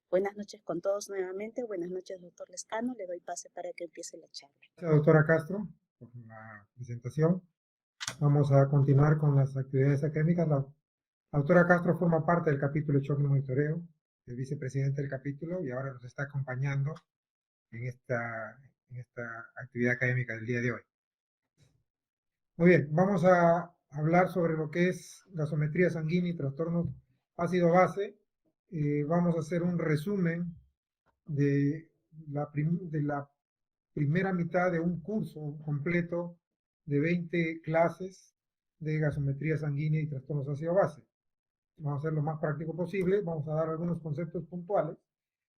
Buenas noches con todos nuevamente. Buenas noches, doctor Lescano. Le doy pase para que empiece la charla. Gracias, doctora Castro, por la presentación. Vamos a continuar con las actividades académicas. La doctora Castro forma parte del capítulo de Shock y Monitoreo, es vicepresidente del capítulo y ahora nos está acompañando en esta actividad académica del día de hoy. Muy bien, vamos a hablar sobre lo que es gasometría sanguínea y trastornos ácido-base. Vamos a hacer un resumen de la primera mitad de un curso completo de 20 clases de gasometría sanguínea y trastornos ácido-base. Vamos a hacer lo más práctico posible, vamos a dar algunos conceptos puntuales.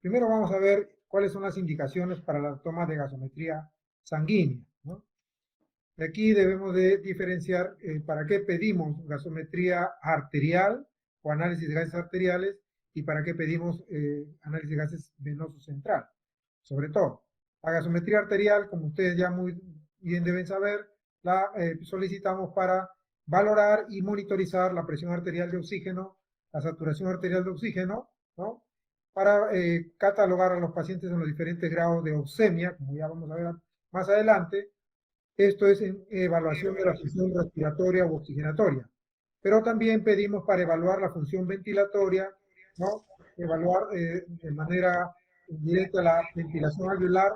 Primero vamos a ver cuáles son las indicaciones para la toma de gasometría sanguínea, ¿no? De aquí debemos de diferenciar para qué pedimos gasometría arterial o análisis de gases arteriales y para qué pedimos análisis de gases venoso central. Sobre todo, la gasometría arterial, como ustedes ya muy bien deben saber, la solicitamos para valorar y monitorizar la presión arterial de oxígeno, la saturación arterial de oxígeno, ¿no? Para catalogar a los pacientes en los diferentes grados de oxemia, como ya vamos a ver más adelante. Esto es en evaluación de la función respiratoria u oxigenatoria. Pero también pedimos para evaluar la función ventilatoria, ¿no? Evaluar de manera directa la ventilación alveolar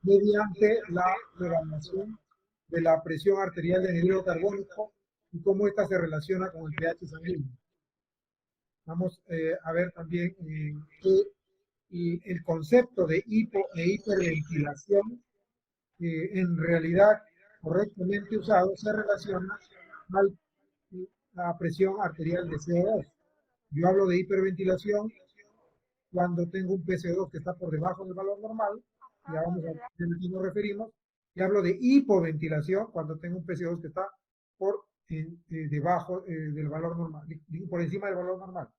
mediante la evaluación de la presión arterial de anhídrido carbónico y cómo ésta se relaciona con el pH sanguíneo. Vamos a ver también el concepto de hipo e hiperventilación en realidad correctamente usado se relaciona a la presión arterial de CO2. Yo hablo de hiperventilación cuando tengo un PCO2 que está por debajo del valor normal, ya vamos a ver a qué nos referimos, y hablo de hipoventilación cuando tengo un PCO2 que está por debajo del valor normal, por encima del valor normal.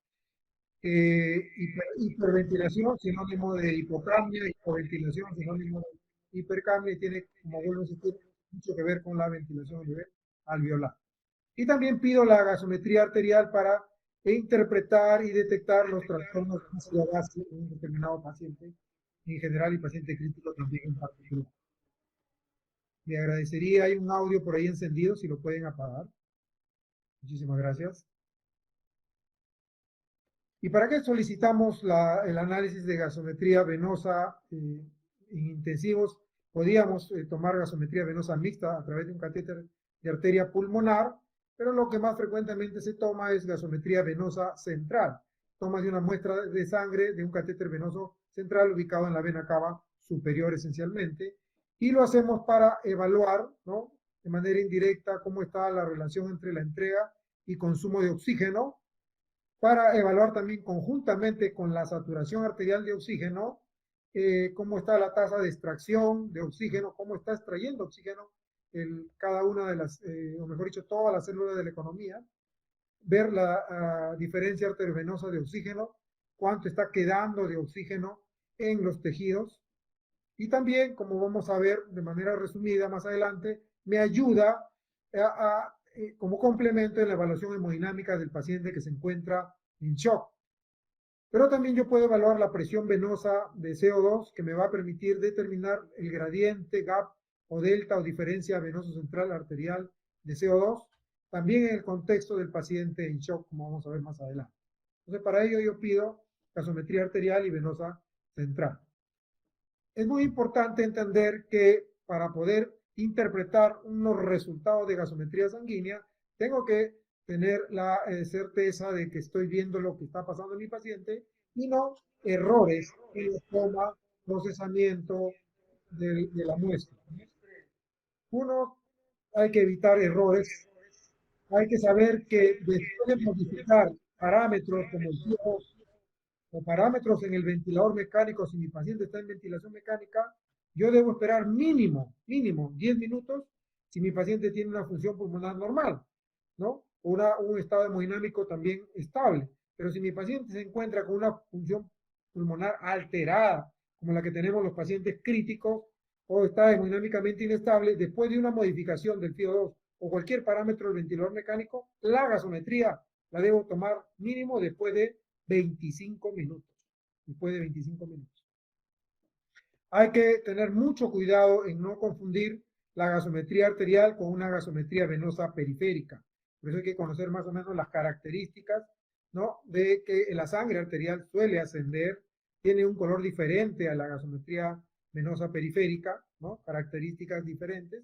Hiperventilación, sinónimo de hipocapnia, hipoventilación, sinónimo de hipercapnia, y tiene, como vuelvo a insistir, mucho que ver con la ventilación a nivel alveolar. Y también pido la gasometría arterial para interpretar y detectar los trastornos ácido-base en un determinado paciente en general y paciente crítico también en particular. Le agradecería, hay un audio por ahí encendido, si lo pueden apagar. Muchísimas gracias. ¿Y para qué solicitamos el análisis de gasometría venosa en intensivos? Podíamos tomar gasometría venosa mixta a través de un catéter de arteria pulmonar, pero lo que más frecuentemente se toma es gasometría venosa central. Toma de una muestra de sangre de un catéter venoso central ubicado en la vena cava superior esencialmente, y lo hacemos para evaluar, ¿no?, de manera indirecta cómo está la relación entre la entrega y consumo de oxígeno, para evaluar también conjuntamente con la saturación arterial de oxígeno, cómo está la tasa de extracción de oxígeno, cómo está extrayendo oxígeno cada una de las, o mejor dicho, todas las células de la economía, ver la diferencia arteriovenosa de oxígeno, cuánto está quedando de oxígeno en los tejidos, y también, como vamos a ver de manera resumida más adelante, me ayuda como complemento en la evaluación hemodinámica del paciente que se encuentra en shock. Pero también yo puedo evaluar la presión venosa de CO2, que me va a permitir determinar el gradiente, gap o delta o diferencia venoso central arterial de CO2, también en el contexto del paciente en shock, como vamos a ver más adelante. Entonces, para ello yo pido gasometría arterial y venosa central. Es muy importante entender que para poder interpretar unos resultados de gasometría sanguínea, tengo que tener la certeza de que estoy viendo lo que está pasando en mi paciente y no errores en la toma, procesamiento de la muestra. Uno, hay que evitar errores, hay que saber que después de modificar parámetros como el tiempo o parámetros en el ventilador mecánico, si mi paciente está en ventilación mecánica, yo debo esperar mínimo 10 minutos si mi paciente tiene una función pulmonar normal, ¿no? Un estado hemodinámico también estable. Pero si mi paciente se encuentra con una función pulmonar alterada, como la que tenemos los pacientes críticos, o está hemodinámicamente inestable, después de una modificación del FiO2 o cualquier parámetro del ventilador mecánico, la gasometría la debo tomar mínimo después de 25 minutos. después de 25 minutos. Hay que tener mucho cuidado en no confundir la gasometría arterial con una gasometría venosa periférica. Por eso hay que conocer más o menos las características, ¿no?, de que la sangre arterial suele ascender, tiene un color diferente a la gasometría venosa periférica, ¿no?, características diferentes,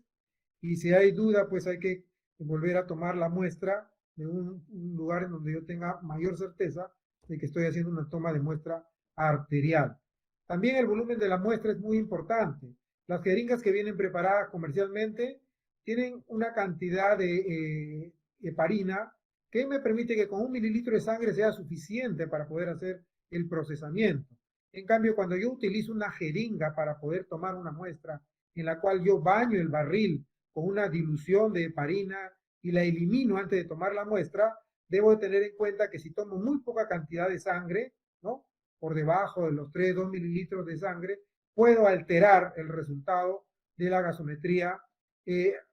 y si hay duda, pues hay que volver a tomar la muestra de un lugar en donde yo tenga mayor certeza de que estoy haciendo una toma de muestra arterial. También el volumen de la muestra es muy importante. Las jeringas que vienen preparadas comercialmente tienen una cantidad de heparina que me permite que con 1 mililitro de sangre sea suficiente para poder hacer el procesamiento. En cambio, cuando yo utilizo una jeringa para poder tomar una muestra en la cual yo baño el barril con una dilución de heparina y la elimino antes de tomar la muestra, debo de tener en cuenta que si tomo muy poca cantidad de sangre, ¿no?, por debajo de los 2 mililitros de sangre, puedo alterar el resultado de la gasometría,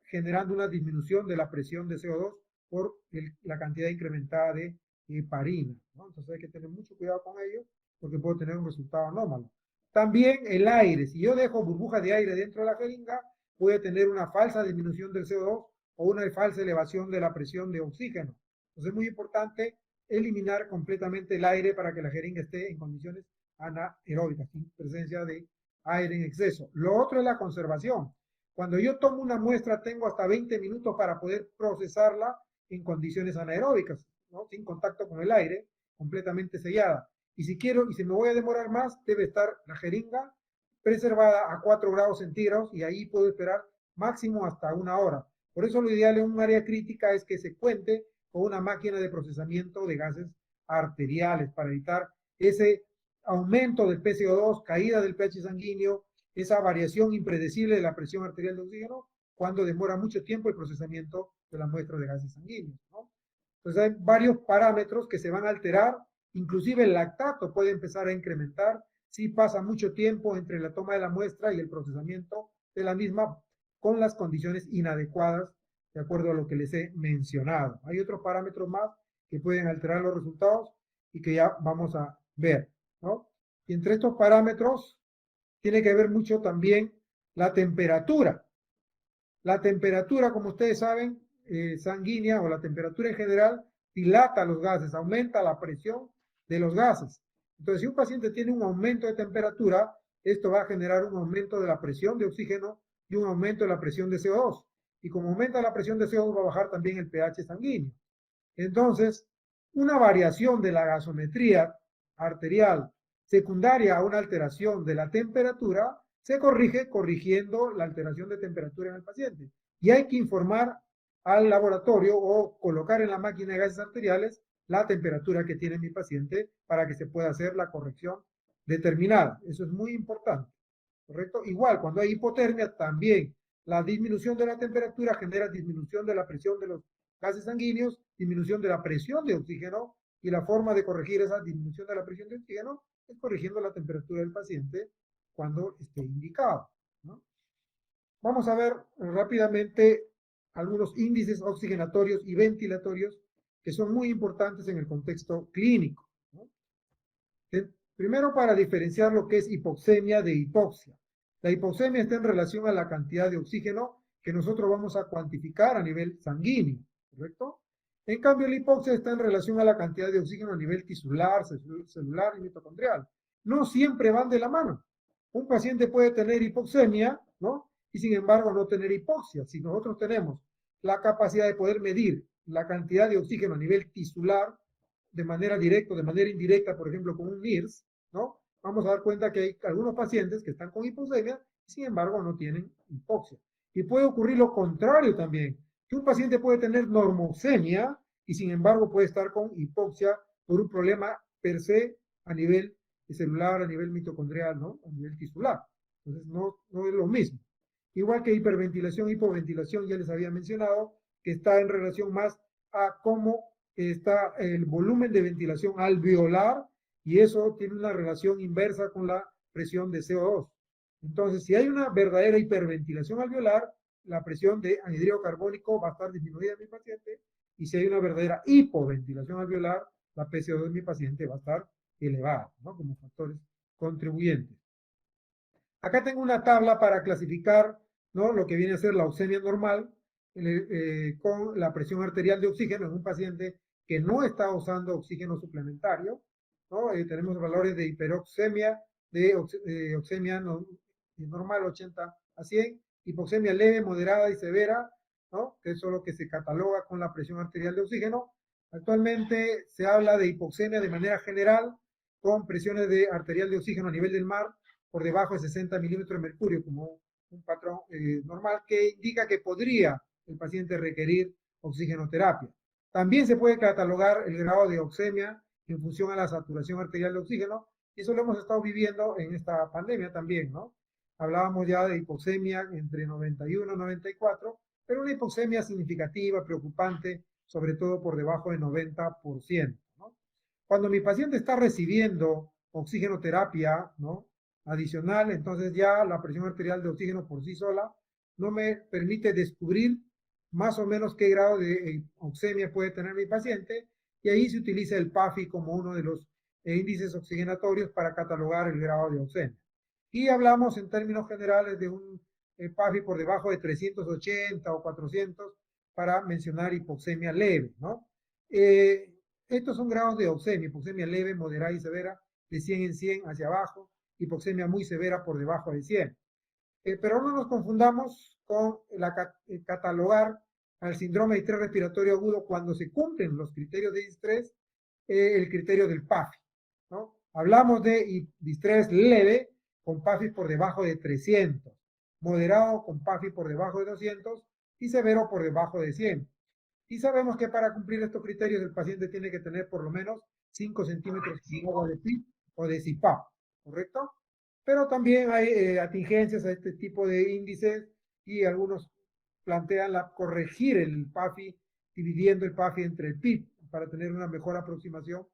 generando una disminución de la presión de CO2 por la cantidad incrementada de heparina, ¿no? Entonces hay que tener mucho cuidado con ello porque puedo tener un resultado anómalo. También el aire, si yo dejo burbujas de aire dentro de la jeringa, puede tener una falsa disminución del CO2 o una falsa elevación de la presión de oxígeno. Entonces es muy importante eliminar completamente el aire para que la jeringa esté en condiciones anaeróbicas, sin presencia de aire en exceso. Lo otro es la conservación. Cuando yo tomo una muestra, tengo hasta 20 minutos para poder procesarla en condiciones anaeróbicas, ¿no?, sin contacto con el aire, completamente sellada. Y si quiero, y si me voy a demorar más, debe estar la jeringa preservada a 4 grados centígrados y ahí puedo esperar máximo hasta 1 hora. Por eso lo ideal en un área crítica es que se cuente con una máquina de procesamiento de gases arteriales para evitar ese aumento del PCO2, caída del pH sanguíneo, esa variación impredecible de la presión arterial de oxígeno cuando demora mucho tiempo el procesamiento de la muestra de gases sanguíneos, ¿no? Entonces hay varios parámetros que se van a alterar, inclusive el lactato puede empezar a incrementar si pasa mucho tiempo entre la toma de la muestra y el procesamiento de la misma con las condiciones inadecuadas de acuerdo a lo que les he mencionado. Hay otros parámetros más que pueden alterar los resultados y que ya vamos a ver, ¿no? Y entre estos parámetros tiene que ver mucho también la temperatura. La temperatura, como ustedes saben, sanguínea o la temperatura en general dilata los gases, aumenta la presión de los gases. Entonces, si un paciente tiene un aumento de temperatura, esto va a generar un aumento de la presión de oxígeno y un aumento de la presión de CO2. Y como aumenta la presión de CO2, va a bajar también el pH sanguíneo. Entonces, una variación de la gasometría arterial secundaria a una alteración de la temperatura se corrige corrigiendo la alteración de temperatura en el paciente. Y hay que informar al laboratorio o colocar en la máquina de gases arteriales la temperatura que tiene mi paciente para que se pueda hacer la corrección determinada. Eso es muy importante, ¿correcto? Igual, cuando hay hipotermia, también la disminución de la temperatura genera disminución de la presión de los gases sanguíneos, disminución de la presión de oxígeno, y la forma de corregir esa disminución de la presión de oxígeno es corrigiendo la temperatura del paciente cuando esté indicado, ¿no? Vamos a ver rápidamente algunos índices oxigenatorios y ventilatorios que son muy importantes en el contexto clínico, ¿no? Primero, para diferenciar lo que es hipoxemia de hipoxia. La hipoxemia está en relación a la cantidad de oxígeno que nosotros vamos a cuantificar a nivel sanguíneo, ¿correcto? En cambio, la hipoxia está en relación a la cantidad de oxígeno a nivel tisular, celular y mitocondrial. No siempre van de la mano. Un paciente puede tener hipoxemia, ¿no?, y sin embargo no tener hipoxia. Si nosotros tenemos la capacidad de poder medir la cantidad de oxígeno a nivel tisular de manera directa o de manera indirecta, por ejemplo, con un NIRS, ¿no?, vamos a dar cuenta que hay algunos pacientes que están con hipoxemia y sin embargo no tienen hipoxia. Y puede ocurrir lo contrario también, que un paciente puede tener normoxemia y sin embargo puede estar con hipoxia por un problema per se a nivel celular, a nivel mitocondrial, ¿no?, a nivel tisular. Entonces no es lo mismo. Igual que hiperventilación, hipoventilación, ya les había mencionado, que está en relación más a cómo está el volumen de ventilación alveolar, y eso tiene una relación inversa con la presión de CO2. Entonces, si hay una verdadera hiperventilación alveolar, la presión de anhídrido carbónico va a estar disminuida en mi paciente, y si hay una verdadera hipoventilación alveolar, la PCO2 de mi paciente va a estar elevadas, ¿no? Como factores contribuyentes. Acá tengo una tabla para clasificar, ¿no?, lo que viene a ser la oxemia normal con la presión arterial de oxígeno en un paciente que no está usando oxígeno suplementario, ¿no? Tenemos valores de hiperoxemia, de oxemia normal 80 a 100, hipoxemia leve, moderada y severa, ¿no?, que es lo que se cataloga con la presión arterial de oxígeno. Actualmente se habla de hipoxemia de manera general con presiones de arterial de oxígeno a nivel del mar por debajo de 60 milímetros de mercurio, como un patrón normal, que indica que podría el paciente requerir oxigenoterapia. También se puede catalogar el grado de oxemia en función a la saturación arterial de oxígeno, y eso lo hemos estado viviendo en esta pandemia también, ¿no? Hablábamos ya de hipoxemia entre 91 y 94, pero una hipoxemia significativa, preocupante, sobre todo por debajo de 90%, ¿no? Cuando mi paciente está recibiendo oxigenoterapia, ¿no?, adicional, entonces ya la presión arterial de oxígeno por sí sola no me permite descubrir más o menos qué grado de oxemia puede tener mi paciente, y ahí se utiliza el PAFI como uno de los índices oxigenatorios para catalogar el grado de oxemia. Y hablamos en términos generales de un PAFI por debajo de 380 o 400 para mencionar hipoxemia leve, ¿no? Estos son grados de oxemia: hipoxemia leve, moderada y severa, de 100 en 100 hacia abajo, hipoxemia muy severa por debajo de 100. Pero no nos confundamos con catalogar al síndrome de distrés respiratorio agudo cuando se cumplen los criterios de distrés, el criterio del PAFI, ¿no? Hablamos de distrés leve con PAFI por debajo de 300, moderado con PAFI por debajo de 200 y severo por debajo de 100. Y sabemos que para cumplir estos criterios el paciente tiene que tener por lo menos 5 centímetros de PIB o de CPAP, ¿correcto? Pero también hay atingencias a este tipo de índices, y algunos plantean corregir el PAFI, dividiendo el PAFI entre el PIB para tener una mejor aproximación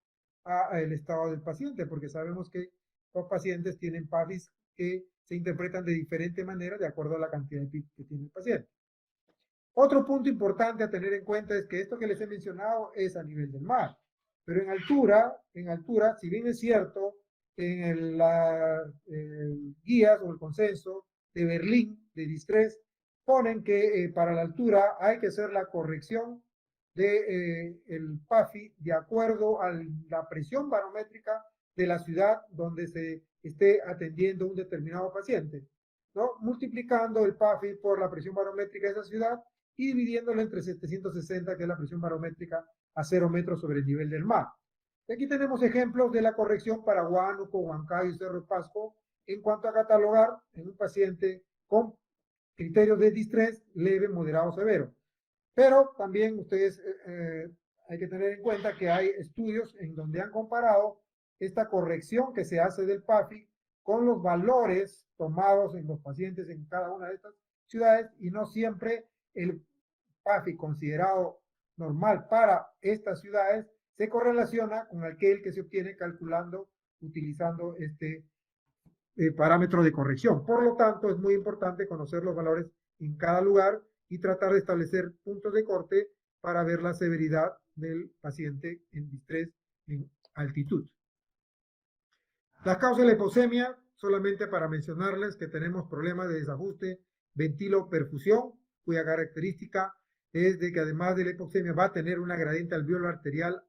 al estado del paciente, porque sabemos que los pacientes tienen PAFIs que se interpretan de diferente manera de acuerdo a la cantidad de PIB que tiene el paciente. Otro punto importante a tener en cuenta es que esto que les he mencionado es a nivel del mar, pero en altura, si bien es cierto, en las guías o el consenso de Berlín de distrés ponen que para la altura hay que hacer la corrección de el PAFI de acuerdo a la presión barométrica de la ciudad donde se esté atendiendo un determinado paciente, ¿no?, multiplicando el PAFI por la presión barométrica de esa ciudad y dividiéndolo entre 760, que es la presión barométrica a 0 metros sobre el nivel del mar. Y aquí tenemos ejemplos de la corrección para Huánuco, Huancayo y Cerro Pasco en cuanto a catalogar en un paciente con criterios de distrés leve, moderado, severo. Pero también ustedes hay que tener en cuenta que hay estudios en donde han comparado esta corrección que se hace del PAFI con los valores tomados en los pacientes en cada una de estas ciudades, y no siempre el PAFI considerado normal para estas ciudades se correlaciona con aquel que se obtiene utilizando este parámetro de corrección. Por lo tanto, es muy importante conocer los valores en cada lugar y tratar de establecer puntos de corte para ver la severidad del paciente en distrés en altitud. Las causas de la hipoxemia, solamente para mencionarles que tenemos problemas de desajuste ventilo-perfusión, cuya característica es de que además de la hipoxemia va a tener una gradiente alveolar arterial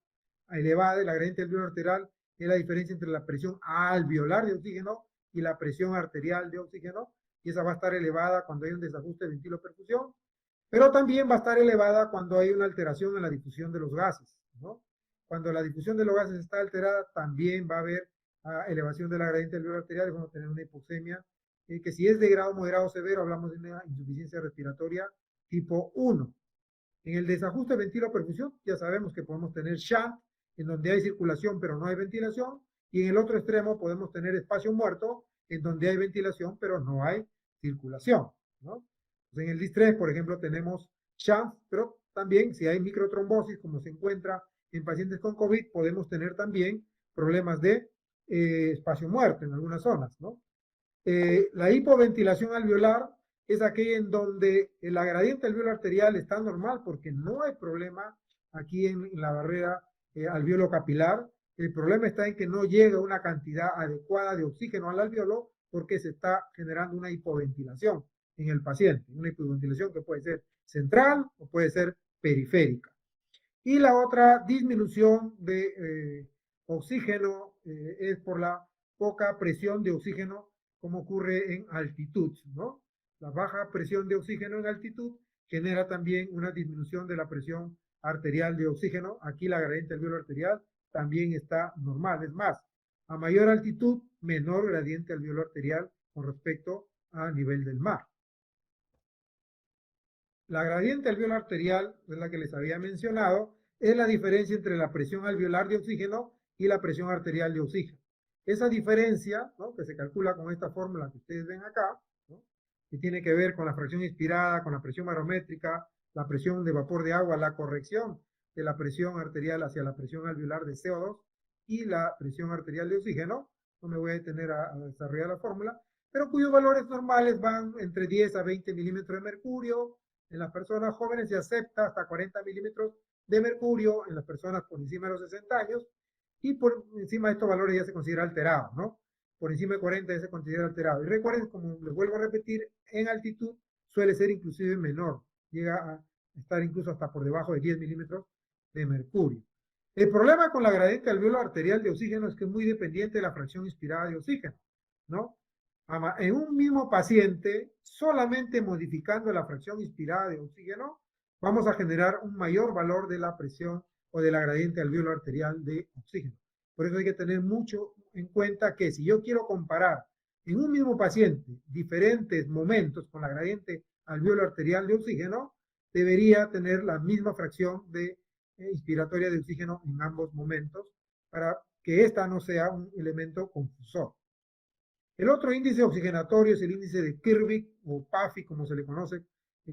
elevada. La gradiente alveolar arterial es la diferencia entre la presión alveolar de oxígeno y la presión arterial de oxígeno, y esa va a estar elevada cuando hay un desajuste de ventilo-perfusión, pero también va a estar elevada cuando hay una alteración en la difusión de los gases, ¿no? Cuando la difusión de los gases está alterada, también va a haber elevación de la gradiente alveolar arterial y vamos a tener una hipoxemia que, si es de grado moderado severo, hablamos de una insuficiencia respiratoria tipo 1. En el desajuste ventilo-perfusión ya sabemos que podemos tener shunt, en donde hay circulación pero no hay ventilación, y en el otro extremo podemos tener espacio muerto, en donde hay ventilación pero no hay circulación, ¿no? Entonces, en el distrés, por ejemplo, tenemos shunt, pero también si hay microtrombosis, como se encuentra en pacientes con COVID, podemos tener también problemas de espacio muerto en algunas zonas, ¿no? La hipoventilación alveolar es aquella en donde la gradiente alveolar arterial está normal porque no hay problema aquí en la barrera alveolo-capilar, El problema está en que no llega una cantidad adecuada de oxígeno al alveolo porque se está generando una hipoventilación en el paciente, una hipoventilación que puede ser central o puede ser periférica. Y la otra disminución de oxígeno es por la poca presión de oxígeno, como ocurre en altitud, ¿no? La baja presión de oxígeno en altitud genera también una disminución de la presión arterial de oxígeno. Aquí la gradiente alveolo arterial también está normal. Es más, a mayor altitud, menor gradiente alveolo arterial con respecto a nivel del mar. La gradiente alveolo arterial, es la que les había mencionado, es la diferencia entre la presión alveolar de oxígeno y la presión arterial de oxígeno. Esa diferencia, ¿no?, que se calcula con esta fórmula que ustedes ven acá, ¿no?, que tiene que ver con la fracción inspirada, con la presión barométrica, la presión de vapor de agua, la corrección de la presión arterial hacia la presión alveolar de CO2 y la presión arterial de oxígeno. No me voy a detener a desarrollar la fórmula, pero cuyos valores normales van entre 10 a 20 milímetros de mercurio. En las personas jóvenes se acepta hasta 40 milímetros de mercurio, en las personas por encima de los 60 años, y por encima de estos valores ya se considera alterado, ¿no? Por encima de 40 ya se considera alterado. Y recuerden, como les vuelvo a repetir, en altitud suele ser inclusive menor, llega a estar incluso hasta por debajo de 10 milímetros de mercurio. El problema con la gradiente alveolo arterial de oxígeno es que es muy dependiente de la fracción inspirada de oxígeno, ¿no? En un mismo paciente, solamente modificando la fracción inspirada de oxígeno, vamos a generar un mayor valor de la presión o de la gradiente alveolo arterial de oxígeno. Por eso hay que tener mucho en cuenta que si yo quiero comparar en un mismo paciente diferentes momentos con la gradiente alveolo arterial de oxígeno, debería tener la misma fracción de inspiratoria de oxígeno en ambos momentos para que esta no sea un elemento confusor. El otro índice oxigenatorio es el índice de Kirby o PAFI, como se le conoce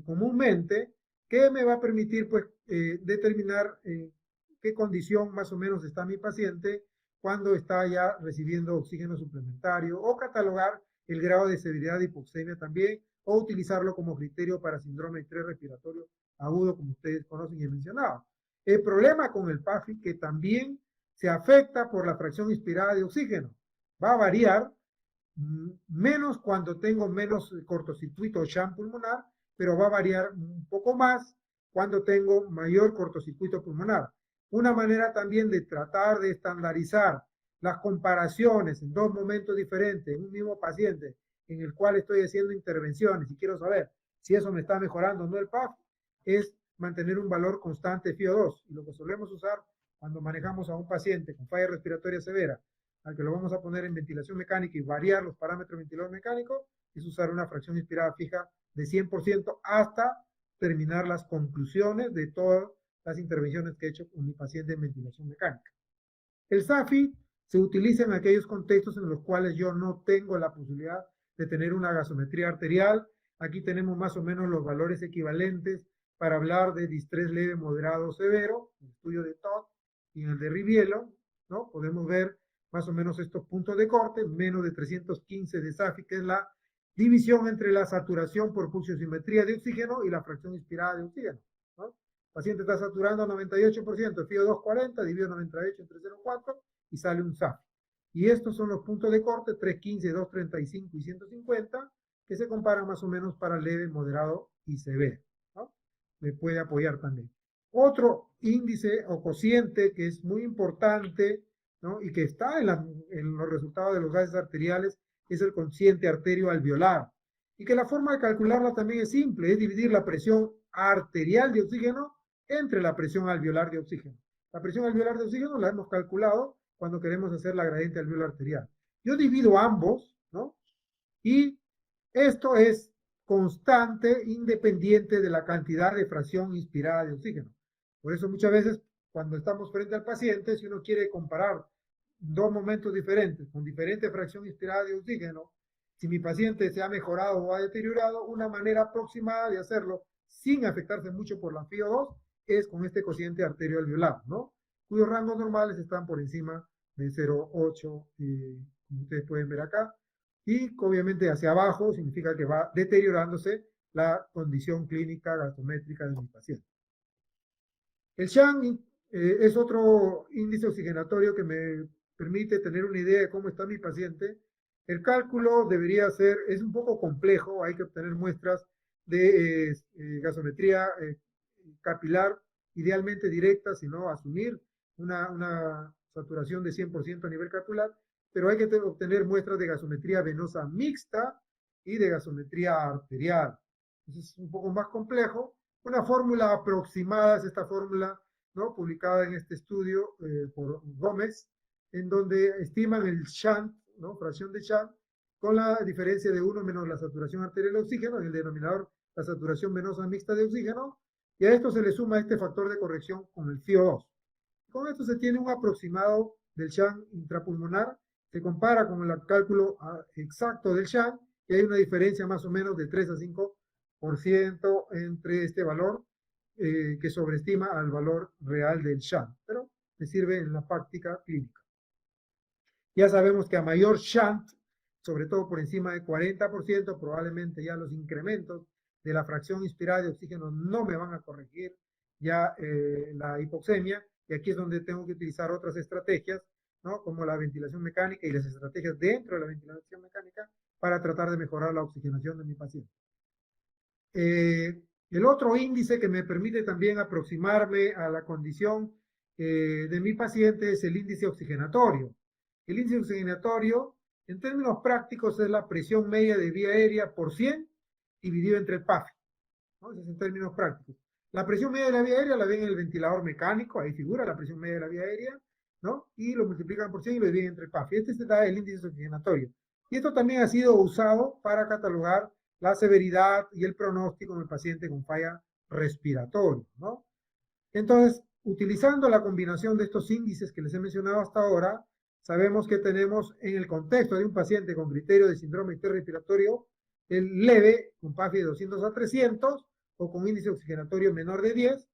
comúnmente, que me va a permitir pues, determinar qué condición más o menos está mi paciente cuando está ya recibiendo oxígeno suplementario, o catalogar el grado de severidad de hipoxemia también, o utilizarlo como criterio para síndrome de estrés respiratorio agudo, como ustedes conocen y he mencionado. El problema con el PAFI, que también se afecta por la fracción inspirada de oxígeno, va a variar menos cuando tengo menos cortocircuito o shunt pulmonar, pero va a variar un poco más cuando tengo mayor cortocircuito pulmonar. Una manera también de tratar de estandarizar las comparaciones en dos momentos diferentes, en un mismo paciente, en el cual estoy haciendo intervenciones y quiero saber si eso me está mejorando o no el PAF, es mantener un valor constante de FiO2. Y lo que solemos usar cuando manejamos a un paciente con falla respiratoria severa, al que lo vamos a poner en ventilación mecánica y variar los parámetros de ventilador mecánico, es usar una fracción inspirada fija de 100% hasta terminar las conclusiones de todas las intervenciones que he hecho con mi paciente en ventilación mecánica. El SAFI se utiliza en aquellos contextos en los cuales yo no tengo la posibilidad de tener una gasometría arterial. Aquí tenemos más o menos los valores equivalentes para hablar de distrés leve, moderado, severo, en el estudio de Todd y en el de Rivielo, ¿no? Podemos ver más o menos estos puntos de corte, menos de 315 de SAFI, que es la división entre la saturación por pulsiosimetría de oxígeno y la fracción inspirada de oxígeno, ¿no? El paciente está saturando a 98%, FiO2 40, dividido 98 entre 0,4 y sale un SAFI. Y estos son los puntos de corte, 315, 235 y 150, que se comparan más o menos para leve, moderado y severo, ¿no? Me puede apoyar también. Otro índice o cociente que es muy importante, ¿no?, y que está en los resultados de los gases arteriales, es el cociente arterio-alveolar. Y que la forma de calcularla también es simple, es dividir la presión arterial de oxígeno entre la presión alveolar de oxígeno. La presión alveolar de oxígeno la hemos calculado cuando queremos hacer la gradiente alveolar arterial. Yo divido ambos, ¿no? Y esto es constante, independiente de la cantidad de fracción inspirada de oxígeno. Por eso muchas veces cuando estamos frente al paciente, si uno quiere comparar dos momentos diferentes, con diferente fracción inspirada de oxígeno, si mi paciente se ha mejorado o ha deteriorado, una manera aproximada de hacerlo sin afectarse mucho por la FiO2 es con este cociente arterio-alveolar, ¿no?, cuyos rangos normales están por encima de 0,8, como ustedes pueden ver acá, y obviamente hacia abajo significa que va deteriorándose la condición clínica gasométrica de mi paciente. El shunt Es otro índice oxigenatorio que me permite tener una idea de cómo está mi paciente. El cálculo debería ser, es un poco complejo, hay que obtener muestras de gasometría capilar, idealmente directa, sino asumir una saturación de 100% a nivel capilar, pero hay que obtener muestras de gasometría venosa mixta y de gasometría arterial. Entonces es un poco más complejo. Una fórmula aproximada es esta fórmula, ¿no?, publicada en este estudio por Gómez, en donde estiman el shunt, ¿no?, fracción de shunt, con la diferencia de 1 menos la saturación arterial de oxígeno, en el denominador la saturación venosa mixta de oxígeno, y a esto se le suma este factor de corrección con el CO2. Con esto se tiene un aproximado del shunt intrapulmonar, se compara con el cálculo exacto del shunt, y hay una diferencia más o menos de 3 a 5% entre este valor que sobreestima al valor real del shunt, pero me sirve en la práctica clínica. Ya sabemos que a mayor shunt, sobre todo por encima de 40%, probablemente ya los incrementos de la fracción inspirada de oxígeno no me van a corregir ya la hipoxemia, y aquí es donde tengo que utilizar otras estrategias, ¿no?, como la ventilación mecánica y las estrategias dentro de la ventilación mecánica para tratar de mejorar la oxigenación de mi paciente. El otro índice que me permite también aproximarme a la condición de mi paciente es el índice oxigenatorio. El índice oxigenatorio, en términos prácticos, es la presión media de vía aérea por 100 dividido entre el PAFI, ¿no? Eso es en términos prácticos. La presión media de la vía aérea la ven en el ventilador mecánico, ahí figura la presión media de la vía aérea, ¿no?, y lo multiplican por 100 y lo dividen entre el PAFI. Este se da el índice oxigenatorio. Y esto también ha sido usado para catalogar la severidad y el pronóstico en el paciente con falla respiratoria, ¿no? Entonces, utilizando la combinación de estos índices que les he mencionado hasta ahora, sabemos que tenemos en el contexto de un paciente con criterio de síndrome respiratorio el leve, con PAFI de 200 a 300, o con índice oxigenatorio menor de 10,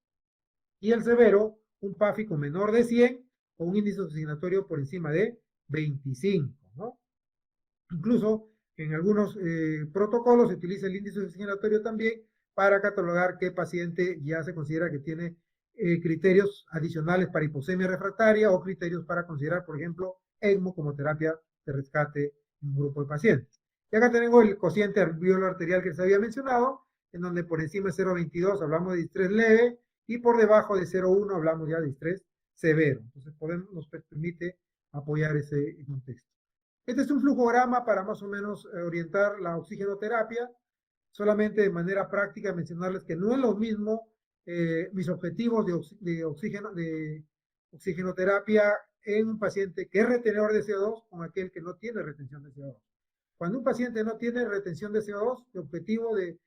y el severo, un PAFI con menor de 100, o un índice oxigenatorio por encima de 25, ¿no? Incluso en algunos protocolos se utiliza el índice oxigenatorio también para catalogar qué paciente ya se considera que tiene criterios adicionales para hipoxemia refractaria o criterios para considerar, por ejemplo, ECMO como terapia de rescate en un grupo de pacientes. Y acá tenemos el cociente alveolo arterial que les había mencionado, en donde por encima de 0,22 hablamos de distrés leve y por debajo de 0,1 hablamos ya de distrés severo. Entonces nos permite apoyar ese contexto. Este es un flujograma para más o menos orientar la oxigenoterapia. Solamente de manera práctica mencionarles que no es lo mismo mis objetivos de oxigenoterapia en un paciente que es retenedor de CO2 con aquel que no tiene retención de CO2. Cuando un paciente no tiene retención de CO2, el objetivo de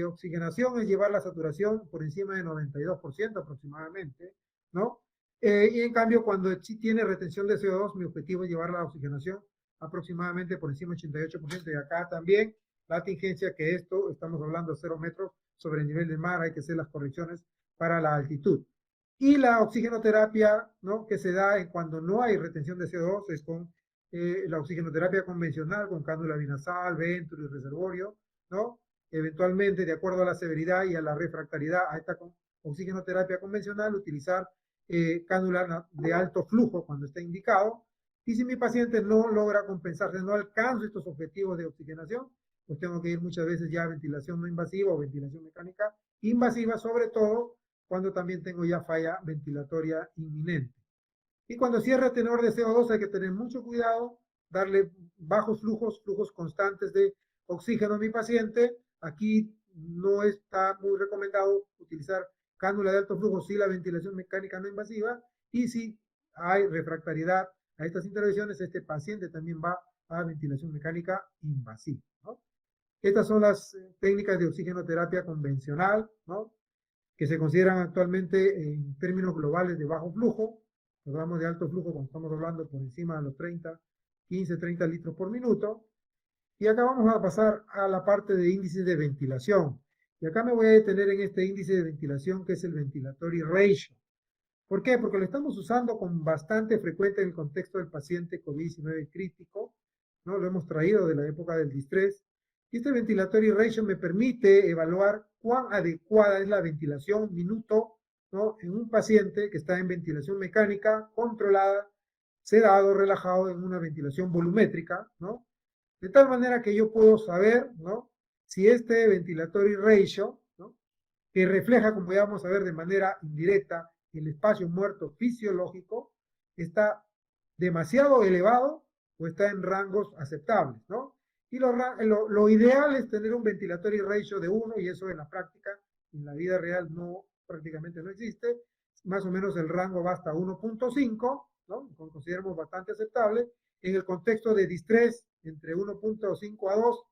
oxigenación es llevar la saturación por encima de 92% aproximadamente, ¿no? Y en cambio, cuando sí tiene retención de CO2, mi objetivo es llevar la oxigenación aproximadamente por encima del 88%, y acá también la tingencia, que esto, estamos hablando de 0 metros sobre el nivel del mar, hay que hacer las correcciones para la altitud. Y la oxigenoterapia, ¿no?, que se da cuando no hay retención de CO2 es con la oxigenoterapia convencional, con cánula binasal, ventro y reservorio, ¿no? Eventualmente, de acuerdo a la severidad y a la refractariedad a esta oxigenoterapia convencional, utilizar cánula de alto flujo cuando está indicado. Y si mi paciente no logra compensarse, no alcanza estos objetivos de oxigenación, pues tengo que ir muchas veces ya a ventilación no invasiva o ventilación mecánica invasiva, sobre todo cuando también tengo ya falla ventilatoria inminente. Y cuando sí es retenedor de CO2 hay que tener mucho cuidado, darle bajos flujos, flujos constantes de oxígeno a mi paciente. Aquí no está muy recomendado utilizar cánula de alto flujo si la ventilación mecánica no invasiva, y si hay refractariedad a estas intervenciones, este paciente también va a ventilación mecánica invasiva, ¿no? Estas son las técnicas de oxigenoterapia convencional, ¿no?, que se consideran actualmente en términos globales de bajo flujo. Hablamos de alto flujo cuando estamos hablando por encima de los 15, 30 litros por minuto. Y acá vamos a pasar a la parte de índices de ventilación. Y acá me voy a detener en este índice de ventilación que es el ventilatory ratio. ¿Por qué? Porque lo estamos usando con bastante frecuencia en el contexto del paciente COVID-19 crítico, ¿no? Lo hemos traído de la época del distrés. Y este ventilatory ratio me permite evaluar cuán adecuada es la ventilación minuto ¿no? En un paciente que está en ventilación mecánica controlada, sedado, relajado, en una ventilación volumétrica, ¿no? De tal manera que yo puedo saber, ¿no? Si este ventilatory ratio, ¿no? Que refleja, como ya vamos a ver de manera indirecta, el espacio muerto fisiológico, está demasiado elevado o está en rangos aceptables, ¿no? Y lo ideal es tener un ventilatory ratio de 1, y eso en la práctica, en la vida real, prácticamente no existe. Más o menos el rango va hasta 1.5, ¿no? Consideramos bastante aceptable. En el contexto de distrés, entre 1.5 a 2,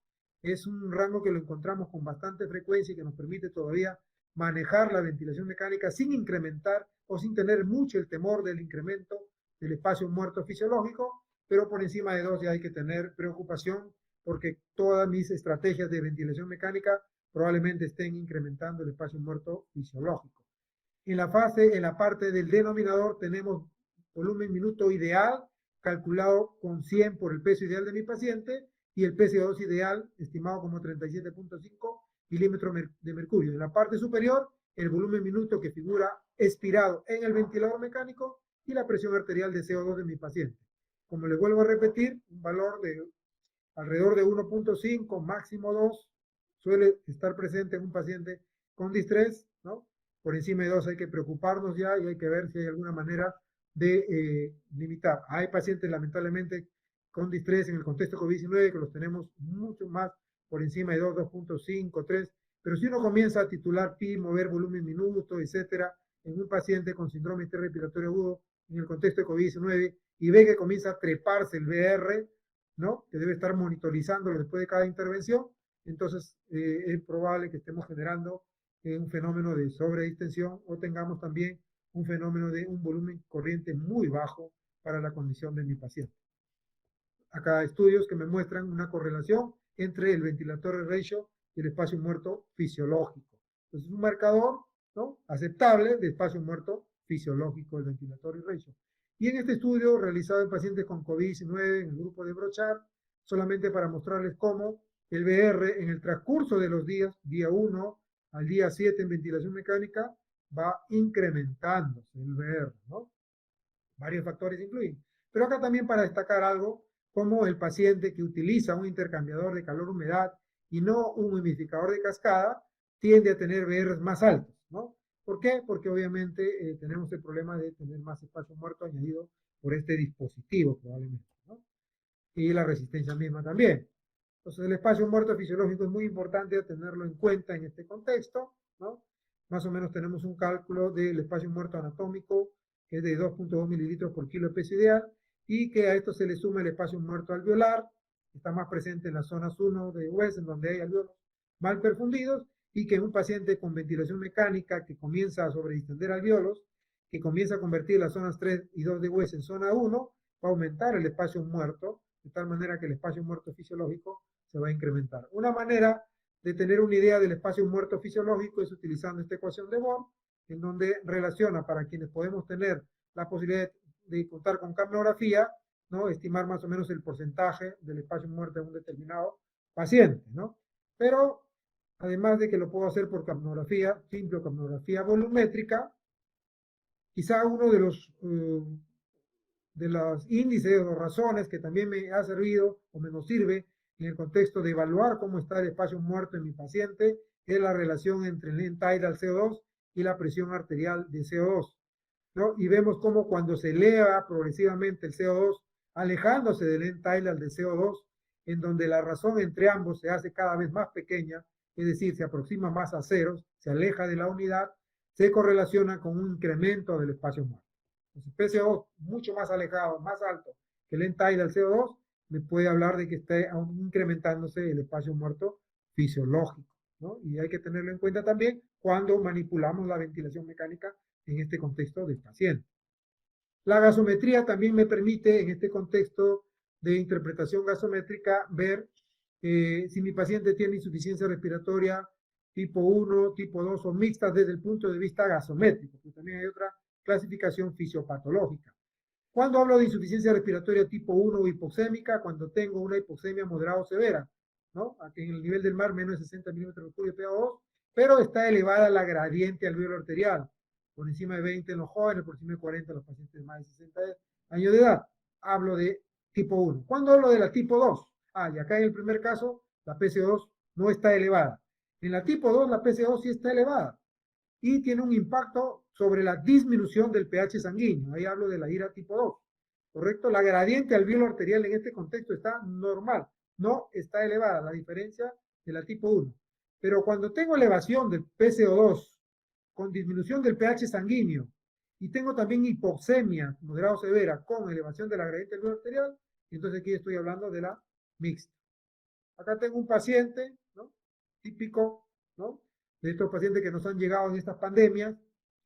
es un rango que lo encontramos con bastante frecuencia y que nos permite todavía manejar la ventilación mecánica sin incrementar o sin tener mucho el temor del incremento del espacio muerto fisiológico, pero por encima de 2 ya hay que tener preocupación porque todas mis estrategias de ventilación mecánica probablemente estén incrementando el espacio muerto fisiológico. En la parte del denominador tenemos volumen minuto ideal calculado con 100 por el peso ideal de mi paciente y el PCO2 ideal estimado como 37.5 milímetros de mercurio. En la parte superior, el volumen minuto que figura expirado en el ventilador mecánico y la presión arterial de CO2 de mi paciente. Como les vuelvo a repetir, un valor de alrededor de 1.5, máximo 2, suele estar presente en un paciente con distrés, ¿no? Por encima de 2 hay que preocuparnos ya y hay que ver si hay alguna manera de limitar. Hay pacientes lamentablemente con distrés en el contexto COVID-19 que los tenemos mucho más por encima de 2, 2.5, 3, pero si uno comienza a titular PI, mover volumen minuto, etcétera, en un paciente con síndrome interrespiratorio agudo en el contexto de COVID-19 y ve que comienza a treparse el VR, ¿no? Que debe estar monitorizándolo después de cada intervención, entonces es probable que estemos generando un fenómeno de sobredistensión o tengamos también un fenómeno de un volumen corriente muy bajo para la condición de mi paciente. Acá estudios que me muestran una correlación entre el ventilatory ratio y el espacio muerto fisiológico. Entonces es un marcador, ¿no? Aceptable de espacio muerto fisiológico, el ventilatory ratio. Y en este estudio realizado en pacientes con COVID-19 en el grupo de Brochard, solamente para mostrarles cómo el VR en el transcurso de los días, día 1 al día 7 en ventilación mecánica, va incrementándose el VR, ¿no? Varios factores influyen. Pero acá también para destacar algo, como el paciente que utiliza un intercambiador de calor-humedad y no un humidificador de cascada, tiende a tener VRs más altos, ¿no? ¿Por qué? Porque obviamente tenemos el problema de tener más espacio muerto añadido por este dispositivo probablemente, ¿no? Y la resistencia misma también. Entonces el espacio muerto fisiológico es muy importante tenerlo en cuenta en este contexto, ¿no? Más o menos tenemos un cálculo del espacio muerto anatómico que es de 2.2 mililitros por kilo de peso ideal y que a esto se le suma el espacio muerto alveolar, que está más presente en las zonas 1 de West, en donde hay alveolos mal perfundidos, y que en un paciente con ventilación mecánica que comienza a sobredistender alveolos, que comienza a convertir las zonas 3 y 2 de West en zona 1, va a aumentar el espacio muerto, de tal manera que el espacio muerto fisiológico se va a incrementar. Una manera de tener una idea del espacio muerto fisiológico es utilizando esta ecuación de Bohr, en donde relaciona para quienes podemos tener la posibilidad de contar con capnografía, ¿no? Estimar más o menos el porcentaje del espacio muerto de un determinado paciente, ¿no? Pero además de que lo puedo hacer por capnografía simple o capnografía volumétrica, quizá uno de los índices o razones que también me ha servido o me nos sirve en el contexto de evaluar cómo está el espacio muerto en mi paciente es la relación entre el end tidal CO2 y la presión arterial de CO2, ¿no? Y vemos cómo cuando se eleva progresivamente el CO2, alejándose del end tidal de CO2, en donde la razón entre ambos se hace cada vez más pequeña, es decir, se aproxima más a ceros, se aleja de la unidad, se correlaciona con un incremento del espacio muerto. Entonces, PCO mucho más alejado, más alto que el end tidal CO2, me puede hablar de que está incrementándose el espacio muerto fisiológico, ¿no? Y hay que tenerlo en cuenta también cuando manipulamos la ventilación mecánica en este contexto del paciente. La gasometría también me permite, en este contexto de interpretación gasométrica, ver si mi paciente tiene insuficiencia respiratoria tipo 1, tipo 2 o mixta desde el punto de vista gasométrico, porque también hay otra clasificación fisiopatológica. Cuando hablo de insuficiencia respiratoria tipo 1 o hipoxémica, cuando tengo una hipoxemia moderada o severa, ¿no? Aquí en el nivel del mar menos de 60 milímetros de mercurio de PaO2, pero está elevada la gradiente alveolo arterial. por encima de 20 en los jóvenes, por encima de 40 en los pacientes de más de 60 años de edad. Hablo de tipo 1. ¿Cuándo hablo de la tipo 2? Y acá en el primer caso, la PCO2 no está elevada. En la tipo 2, la PCO2 sí está elevada y tiene un impacto sobre la disminución del pH sanguíneo. Ahí hablo de la IRA tipo 2. ¿Correcto? La gradiente alveolo arterial en este contexto está normal, no está elevada, la diferencia de la tipo 1. Pero cuando tengo elevación del PCO2 con disminución del pH sanguíneo y tengo también hipoxemia moderada o severa con elevación de la gradiente alveolo arterial, entonces aquí estoy hablando de la mixta. Acá tengo un paciente, ¿no? Típico, ¿no? De estos pacientes que nos han llegado en estas pandemias,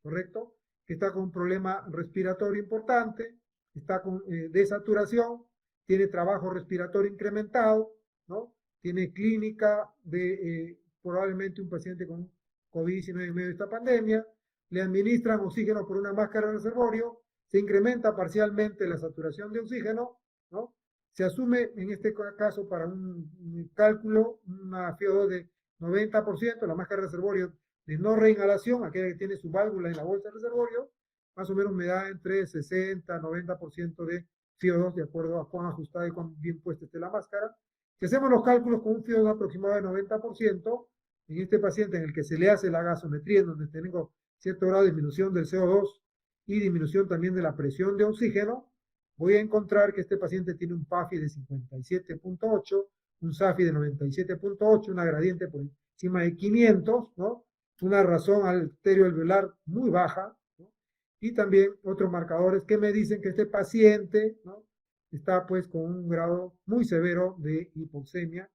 ¿correcto? Que está con un problema respiratorio importante, está con desaturación, tiene trabajo respiratorio incrementado, ¿no? Tiene clínica de probablemente un paciente con COVID-19 en medio de esta pandemia, le administran oxígeno por una máscara de reservorio, se incrementa parcialmente la saturación de oxígeno, ¿no? Se asume en este caso para un cálculo una FiO2 de 90%, la máscara de reservorio de no reinhalación, aquella que tiene su válvula en la bolsa de reservorio, más o menos me da entre 60 y 90% de FiO2 de acuerdo a cuán ajustada y cuán bien puesta esté la máscara. Si hacemos los cálculos con un FiO2 aproximado de 90%, en este paciente en el que se le hace la gasometría, en donde tengo cierto grado de disminución del CO2 y disminución también de la presión de oxígeno, voy a encontrar que este paciente tiene un PAFI de 57.8, un SAFI de 97.8, una gradiente por encima de 500, ¿no? Una razón arterioalveolar muy baja, ¿no? Y también otros marcadores que me dicen que este paciente, ¿no? Está pues con un grado muy severo de hipoxemia.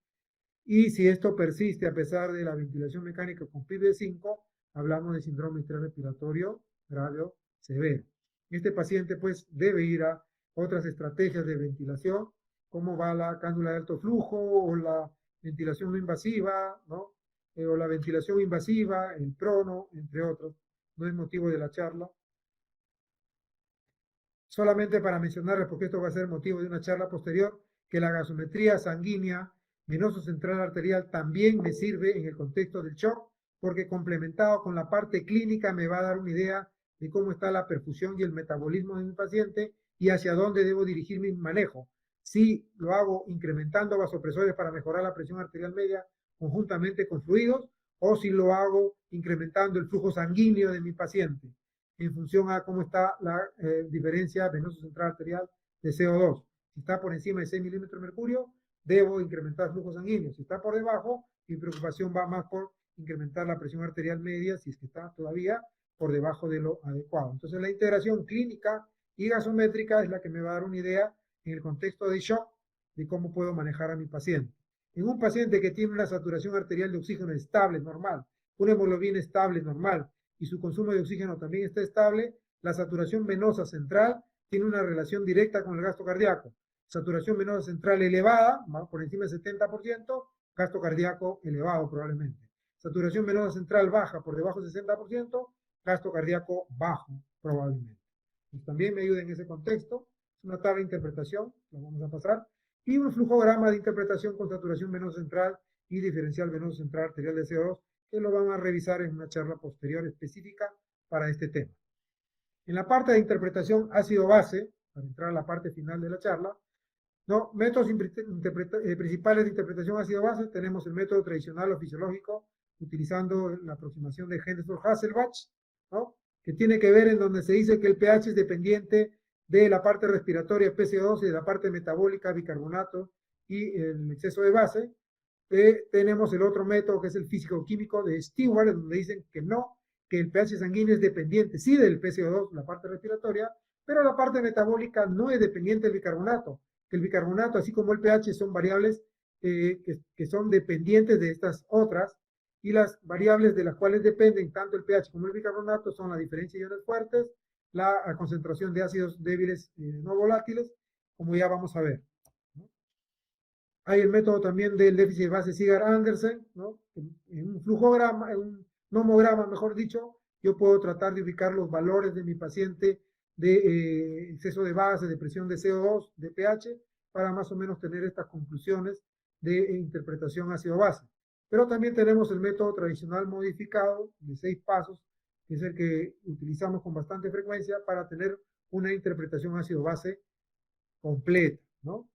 Y si esto persiste a pesar de la ventilación mecánica con PIB de 5, hablamos de síndrome respiratorio grave severo. Este paciente pues debe ir a otras estrategias de ventilación, como va la cánula de alto flujo o la ventilación no invasiva, ¿no? O la ventilación invasiva, el prono, entre otros. No es motivo de la charla. Solamente para mencionarles, porque esto va a ser motivo de una charla posterior, que la gasometría sanguínea venoso central arterial también me sirve en el contexto del shock, porque complementado con la parte clínica me va a dar una idea de cómo está la perfusión y el metabolismo de mi paciente y hacia dónde debo dirigir mi manejo. Si lo hago incrementando vasopresores para mejorar la presión arterial media conjuntamente con fluidos, o si lo hago incrementando el flujo sanguíneo de mi paciente en función a cómo está la diferencia venoso central arterial de CO2. Si está por encima de 6 milímetros de mercurio, debo incrementar flujo sanguíneo. Si está por debajo, mi preocupación va más por incrementar la presión arterial media, si es que está todavía por debajo de lo adecuado. Entonces, la integración clínica y gasométrica es la que me va a dar una idea en el contexto de shock de cómo puedo manejar a mi paciente. En un paciente que tiene una saturación arterial de oxígeno estable, normal, una hemoglobina estable, normal, y su consumo de oxígeno también está estable, la saturación venosa central tiene una relación directa con el gasto cardíaco. Saturación venosa central elevada, por encima del 70%, gasto cardíaco elevado probablemente. Saturación venosa central baja, por debajo del 60%, gasto cardíaco bajo probablemente. Pues también me ayuda en ese contexto. Es una tabla de interpretación, la vamos a pasar, y un flujograma de interpretación con saturación venosa central y diferencial venoso central arterial de CO2, que lo van a revisar en una charla posterior específica para este tema. En la parte de interpretación ácido-base, para entrar a la parte final de la charla, ¿no? Métodos principales de interpretación ácido-base, tenemos el método tradicional o fisiológico, utilizando la aproximación de Henderson-Hasselbalch, ¿no? Que tiene que ver en donde se dice que el pH es dependiente de la parte respiratoria PCO2 y de la parte metabólica bicarbonato y el exceso de base. Tenemos el otro método que es el físico-químico de Stewart, donde dicen que no, que el pH sanguíneo es dependiente, sí, del PCO2, la parte respiratoria, pero la parte metabólica no es dependiente del bicarbonato, que el bicarbonato, así como el pH, son variables que son dependientes de estas otras, y las variables de las cuales dependen tanto el pH como el bicarbonato son la diferencia de iones fuertes, la concentración de ácidos débiles no volátiles, como ya vamos a ver. Hay el método también del déficit de base Ziegler-Andersen, ¿no? En un flujograma, en un nomograma, mejor dicho, yo puedo tratar de ubicar los valores de mi paciente de exceso de base, de presión de CO2, de pH, para más o menos tener estas conclusiones de interpretación ácido-base. Pero también tenemos el método tradicional modificado de 6 pasos que es el que utilizamos con bastante frecuencia para tener una interpretación ácido-base completa, ¿no?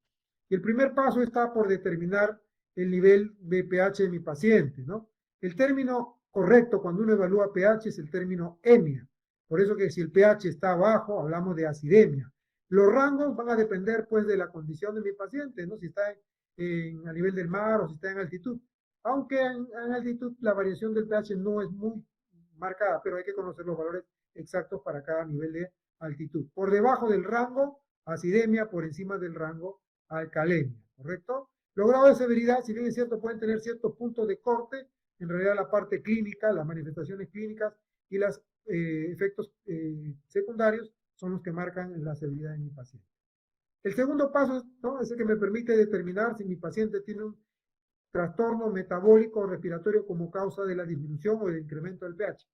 Y el primer paso está por determinar el nivel de pH de mi paciente, ¿no? El término correcto cuando uno evalúa pH es el término EMIA. Por eso que si el pH está bajo, hablamos de acidemia. Los rangos van a depender, pues, de la condición de mi paciente, ¿no? Si está a nivel del mar o si está en altitud. Aunque en altitud la variación del pH no es muy marcada, pero hay que conocer los valores exactos para cada nivel de altitud. Por debajo del rango, acidemia; por encima del rango, alcalemia, ¿correcto? Los grados de severidad, si bien es cierto, pueden tener ciertos puntos de corte, en realidad la parte clínica, las manifestaciones clínicas y los efectos secundarios son los que marcan la severidad de mi paciente. El segundo paso, ¿no?, es el que me permite determinar si mi paciente tiene un trastorno metabólico o respiratorio como causa de la disminución o del incremento del pH.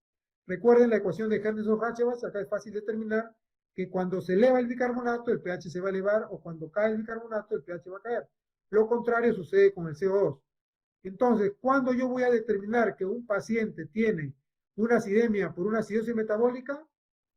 Recuerden la ecuación de Henderson-Hachevas, acá es fácil determinar que cuando se eleva el bicarbonato, el pH se va a elevar, o cuando cae el bicarbonato, el pH va a caer. Lo contrario sucede con el CO2. Entonces, ¿cuándo yo voy a determinar que un paciente tiene una acidemia por una acidosis metabólica?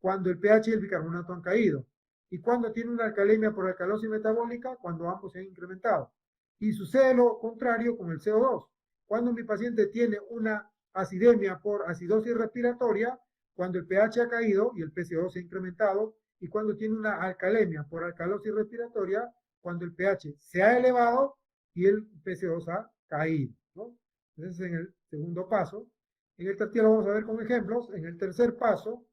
Cuando el pH y el bicarbonato han caído. ¿Y cuando tiene una alcalemia por alcalosis metabólica? Cuando ambos se han incrementado. Y sucede lo contrario con el CO2. Cuando mi paciente tiene una acidemia por acidosis respiratoria, cuando el pH ha caído y el PCO2 se ha incrementado, y cuando tiene una alcalemia por alcalosis respiratoria, cuando el pH se ha elevado y el PCO2 ha caído, ¿no? Ese es en el segundo paso. En el tercero lo vamos a ver con ejemplos. En el tercer paso,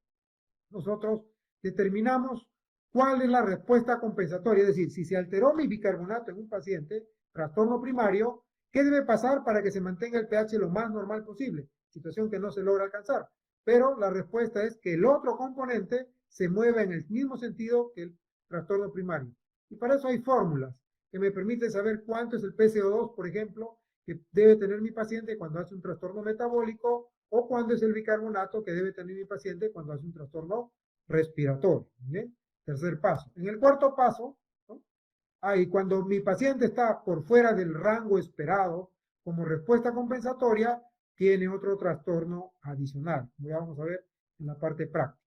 nosotros determinamos cuál es la respuesta compensatoria, es decir, si se alteró mi bicarbonato en un paciente, trastorno primario, ¿qué debe pasar para que se mantenga el pH lo más normal posible? Situación que no se logra alcanzar. Pero la respuesta es que el otro componente se mueva en el mismo sentido que el trastorno primario. Y para eso hay fórmulas que me permiten saber cuánto es el PCO2, por ejemplo, que debe tener mi paciente cuando hace un trastorno metabólico, o cuándo es el bicarbonato que debe tener mi paciente cuando hace un trastorno respiratorio. ¿Bien? Tercer paso. En el cuarto paso, ¿no?, cuando mi paciente está por fuera del rango esperado como respuesta compensatoria, tiene otro trastorno adicional. Ya vamos a ver en la parte práctica.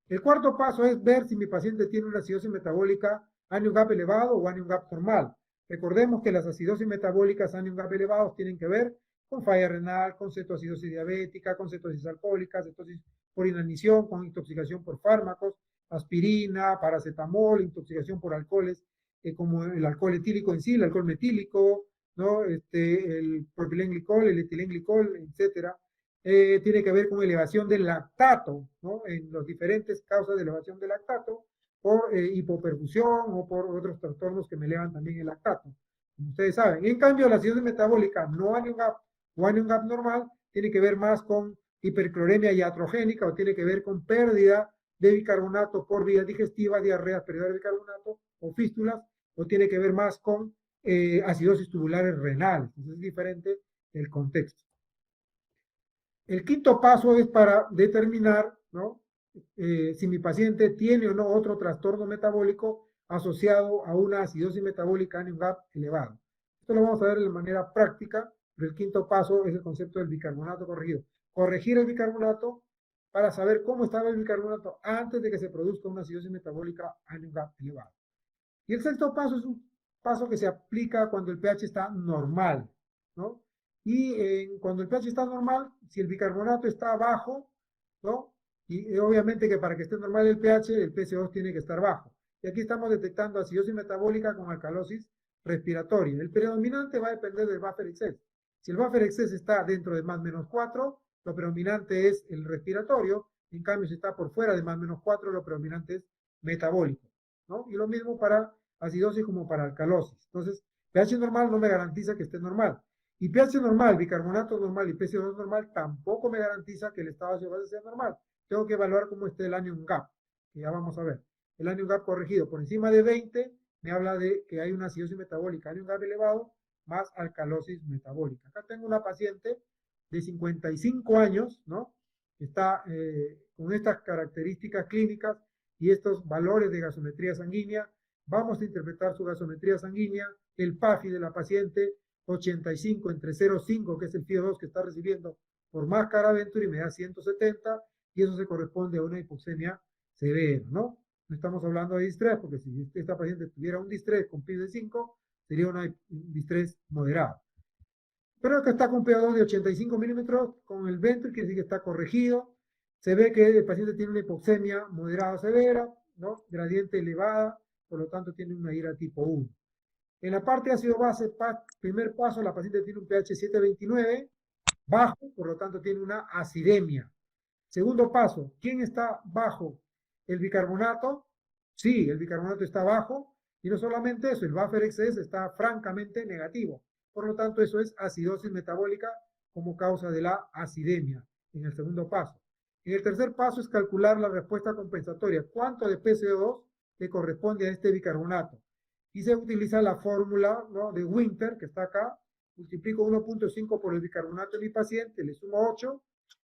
El cuarto paso es ver si mi paciente tiene una acidosis metabólica anion gap elevado o anion gap normal. Recordemos que las acidosis metabólicas anion gap elevados tienen que ver con falla renal, con cetoacidosis diabética, con cetosis alcohólica, cetosis por inanición, con intoxicación por fármacos, aspirina, paracetamol, intoxicación por alcoholes, como el alcohol etílico en sí, el alcohol metílico, ¿no?, el propilenglicol, el etilenglicol, etcétera. Tiene que ver con elevación del lactato, ¿no?, en las diferentes causas de elevación del lactato, por hipoperfusión o por otros trastornos que me elevan también el lactato, como ustedes saben. En cambio, la acidosis metabólica no anion gap o anion gap normal tiene que ver más con hipercloremia iatrogénica, o tiene que ver con pérdida de bicarbonato por vía digestiva, diarreas, pérdida de bicarbonato o fístulas, o tiene que ver más con acidosis tubulares renales. Entonces es diferente el contexto. El quinto paso es para determinar, ¿no?, si mi paciente tiene o no otro trastorno metabólico asociado a una acidosis metabólica anion gap elevado. Esto lo vamos a ver de manera práctica, pero el quinto paso es el concepto del bicarbonato corregido. Corregir el bicarbonato para saber cómo estaba el bicarbonato antes de que se produzca una acidosis metabólica anion gap elevado. Y el sexto paso es un paso que se aplica cuando el pH está normal, ¿no? Y cuando el pH está normal, si el bicarbonato está bajo, ¿no?, y obviamente que para que esté normal el pH, el PCO2 tiene que estar bajo. Y aquí estamos detectando acidosis metabólica con alcalosis respiratoria. El predominante va a depender del buffer excess. Si el buffer excess está dentro de más o menos 4, lo predominante es el respiratorio. En cambio, si está por fuera de más o menos 4, lo predominante es metabólico, ¿no? Y lo mismo para acidosis como para alcalosis. Entonces, pH normal no me garantiza que esté normal. Y pH normal, bicarbonato normal y PCO2 normal tampoco me garantiza que el estado ácido base sea normal. Tengo que evaluar cómo esté el anion gap, que ya vamos a ver. El anion gap corregido por encima de 20 me habla de que hay una acidosis metabólica, anion gap elevado, más alcalosis metabólica. Acá tengo una paciente de 55 años, ¿no?, que está con estas características clínicas y estos valores de gasometría sanguínea. Vamos a interpretar su gasometría sanguínea, el PAFI de la paciente, 85 entre 0,5, que es el FIO2 que está recibiendo por máscara Venturi, me da 170, y eso se corresponde a una hipoxemia severa, ¿no? No estamos hablando de distrés, porque si esta paciente tuviera un distrés con PIB de 5, sería un distrés moderado. Pero acá está con PO2 de 85 milímetros con el Venturi, quiere decir que está corregido. Se ve que el paciente tiene una hipoxemia moderada severa, ¿no? Gradiente elevada, por lo tanto tiene una ira tipo 1. En la parte ácido base, primer paso, la paciente tiene un pH 7.29, bajo, por lo tanto tiene una acidemia. Segundo paso, ¿quién está bajo? ¿El bicarbonato? Sí, el bicarbonato está bajo, y no solamente eso, el buffer excess está francamente negativo. Por lo tanto, eso es acidosis metabólica como causa de la acidemia en el segundo paso. En el tercer paso es calcular la respuesta compensatoria. ¿Cuánto de PCO2 le corresponde a este bicarbonato? Y se utiliza la fórmula, ¿no?, de Winter, que está acá. Multiplico 1.5 por el bicarbonato de mi paciente, le sumo 8,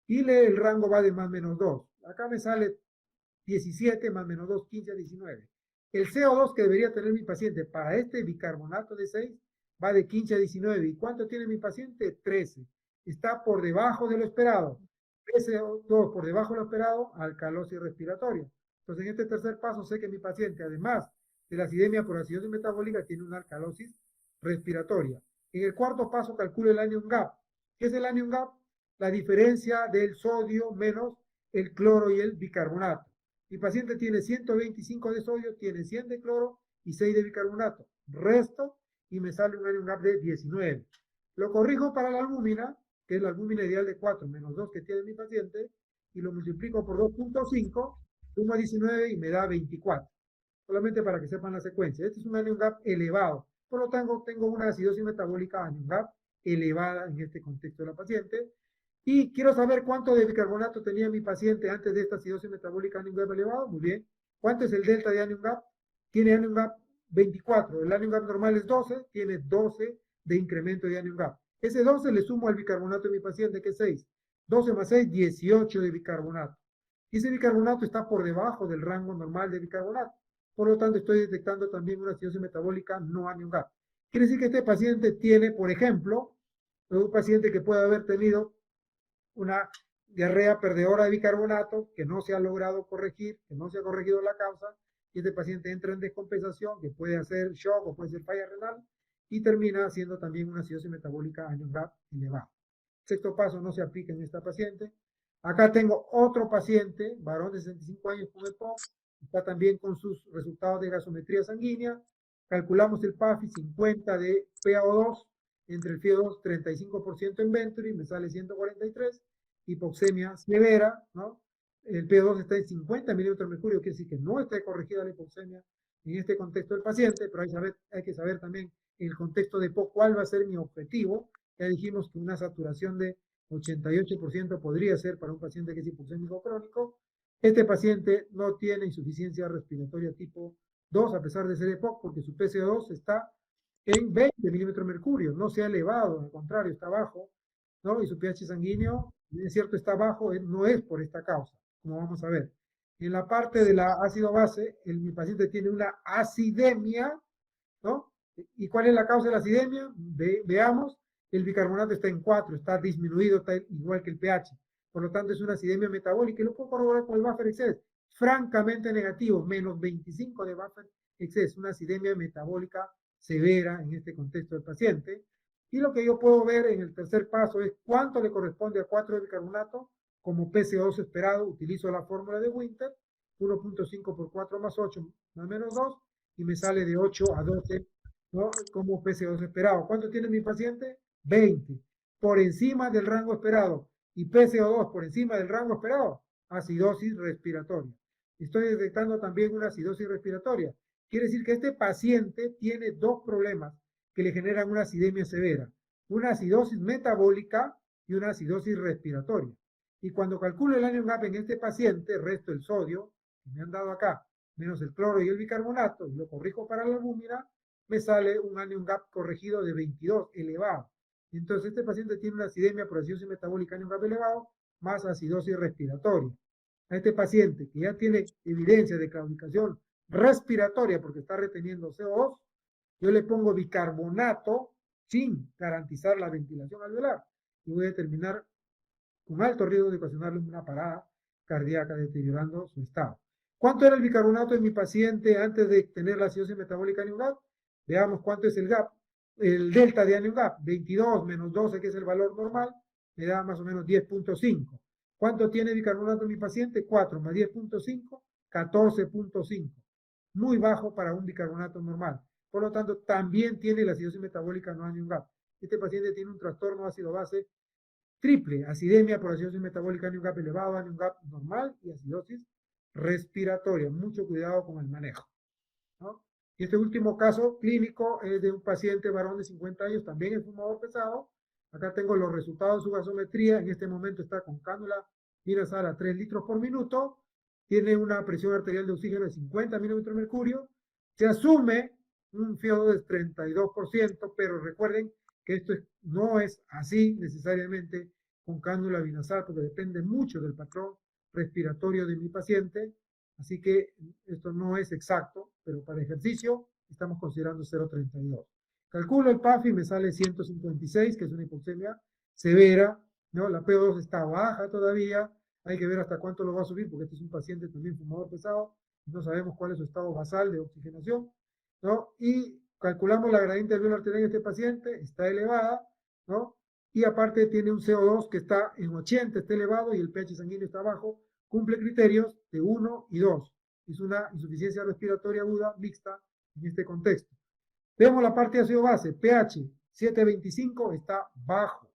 y el rango va de más menos 2. Acá me sale 17 más menos 2, 15 a 19. El CO2 que debería tener mi paciente para este bicarbonato de 6 va de 15 a 19. ¿Y cuánto tiene mi paciente? 13. Está por debajo de lo esperado. PCO2 por debajo de lo esperado, alcalosis respiratoria. Entonces, en este tercer paso sé que mi paciente, además de la acidemia por acidosis metabólica, tiene una alcalosis respiratoria. En el cuarto paso calculo el anion gap. ¿Qué es el anion gap? La diferencia del sodio menos el cloro y el bicarbonato. Mi paciente tiene 125 de sodio, tiene 100 de cloro y 6 de bicarbonato. Resto y me sale un anion gap de 19. Lo corrijo para la albúmina, que es la albúmina ideal de 4 menos 2 que tiene mi paciente, y lo multiplico por 2.5, sumo 19 y me da 24. Solamente para que sepan la secuencia. Este es un anion gap elevado. Por lo tanto, tengo una acidosis metabólica anion gap elevada en este contexto de la paciente. Y quiero saber cuánto de bicarbonato tenía mi paciente antes de esta acidosis metabólica anion gap elevado. Muy bien. ¿Cuánto es el delta de anion gap? Tiene anion gap 24. El anion gap normal es 12. Tiene 12 de incremento de anion gap. Ese 12 le sumo al bicarbonato de mi paciente, que es 6. 12 más 6, 18 de bicarbonato. Y ese bicarbonato está por debajo del rango normal de bicarbonato. Por lo tanto, estoy detectando también una acidosis metabólica no anion gap. Quiere decir que este paciente tiene, por ejemplo, un paciente que puede haber tenido una diarrea perdedora de bicarbonato que no se ha logrado corregir, que no se ha corregido la causa, y este paciente entra en descompensación, que puede hacer shock o puede ser falla renal, y termina haciendo también una acidosis metabólica anion gap elevada. Sexto paso no se aplica en esta paciente. Acá tengo otro paciente, varón de 65 años con EPOC, está también con sus resultados de gasometría sanguínea. Calculamos el PAFI, 50 de PaO2, entre el FIO2 35% en Venturi, me sale 143, hipoxemia severa, ¿no? El PO2 está en 50 milímetros de mercurio, quiere decir que no está corregida la hipoxemia en este contexto del paciente, pero hay que saber también en el contexto de EPOC cuál va a ser mi objetivo. Ya dijimos que una saturación de 88% podría ser para un paciente que es hipoxémico crónico. Este paciente no tiene insuficiencia respiratoria tipo 2, a pesar de ser EPOC, porque su PCO2 está en 20 milímetros de mercurio, no se ha elevado, al contrario, está bajo, ¿no? Y su pH sanguíneo, es cierto, está bajo, no es por esta causa, como vamos a ver. En la parte de la ácido base, mi paciente tiene una acidemia, ¿no? ¿Y cuál es la causa de la acidemia? Veamos, el bicarbonato está en 4, está disminuido, está igual que el pH. Por lo tanto, es una acidemia metabólica y lo puedo corroborar con el buffer excess. Francamente negativo, menos 25 de buffer excess, una acidemia metabólica severa en este contexto del paciente. Y lo que yo puedo ver en el tercer paso es cuánto le corresponde a 4 de bicarbonato como PCO2 esperado. Utilizo la fórmula de Winter, 1.5 por 4 más 8 más menos 2, y me sale de 8 a 12, ¿no?, como PCO2 esperado. ¿Cuánto tiene mi paciente? 20. Por encima del rango esperado. Y PCO2 por encima del rango esperado. Acidosis respiratoria. Estoy detectando también una acidosis respiratoria. Quiere decir que este paciente tiene dos problemas que le generan una acidemia severa. Una acidosis metabólica y una acidosis respiratoria. Y cuando calculo el anion gap en este paciente, resto el sodio, que me han dado acá, menos el cloro y el bicarbonato, y lo corrijo para la albúmina, me sale un anion gap corregido de 22, elevado. Entonces este paciente tiene una acidemia por acidosis metabólica anion gap elevado, más acidosis respiratoria. A este paciente que ya tiene evidencia de claudicación respiratoria porque está reteniendo CO2, yo le pongo bicarbonato sin garantizar la ventilación alveolar y voy a terminar con alto riesgo de ocasionarle una parada cardíaca, deteriorando su estado. ¿Cuánto era el bicarbonato en mi paciente antes de tener la acidosis metabólica anion gap? Veamos cuánto es el gap. El delta de anion gap, 22 menos 12, que es el valor normal, me da más o menos 10.5. ¿Cuánto tiene bicarbonato en mi paciente? 4 más 10.5, 14.5. Muy bajo para un bicarbonato normal. Por lo tanto, también tiene la acidosis metabólica no anion gap. Este paciente tiene un trastorno ácido-base triple, acidemia por acidosis metabólica anion gap elevado, anion gap normal y acidosis respiratoria. Mucho cuidado con el manejo, ¿no? Y este último caso clínico es de un paciente varón de 50 años, también es fumador pesado. Acá tengo los resultados de su gasometría. En este momento está con cánula nasal a 3 litros por minuto. Tiene una presión arterial de oxígeno de 50 milímetros de mercurio. Se asume un FiO2 de 32%, pero recuerden que esto no es así necesariamente con cánula binasal, porque depende mucho del patrón respiratorio de mi paciente. Así que esto no es exacto, pero para ejercicio estamos considerando 0.32. Calculo el PAFI, me sale 156, que es una hipoxemia severa, ¿no? La PO2 está baja todavía, hay que ver hasta cuánto lo va a subir, porque este es un paciente también fumador pesado, no sabemos cuál es su estado basal de oxigenación, ¿no? Y calculamos la gradiente alveolar arterial en este paciente, está elevada, ¿no? Y aparte tiene un CO2 que está en 80, está elevado, y el pH sanguíneo está bajo, cumple criterios de 1 y 2. Es una insuficiencia respiratoria aguda mixta en este contexto. Vemos la parte de ácido base, pH 7.25 está bajo.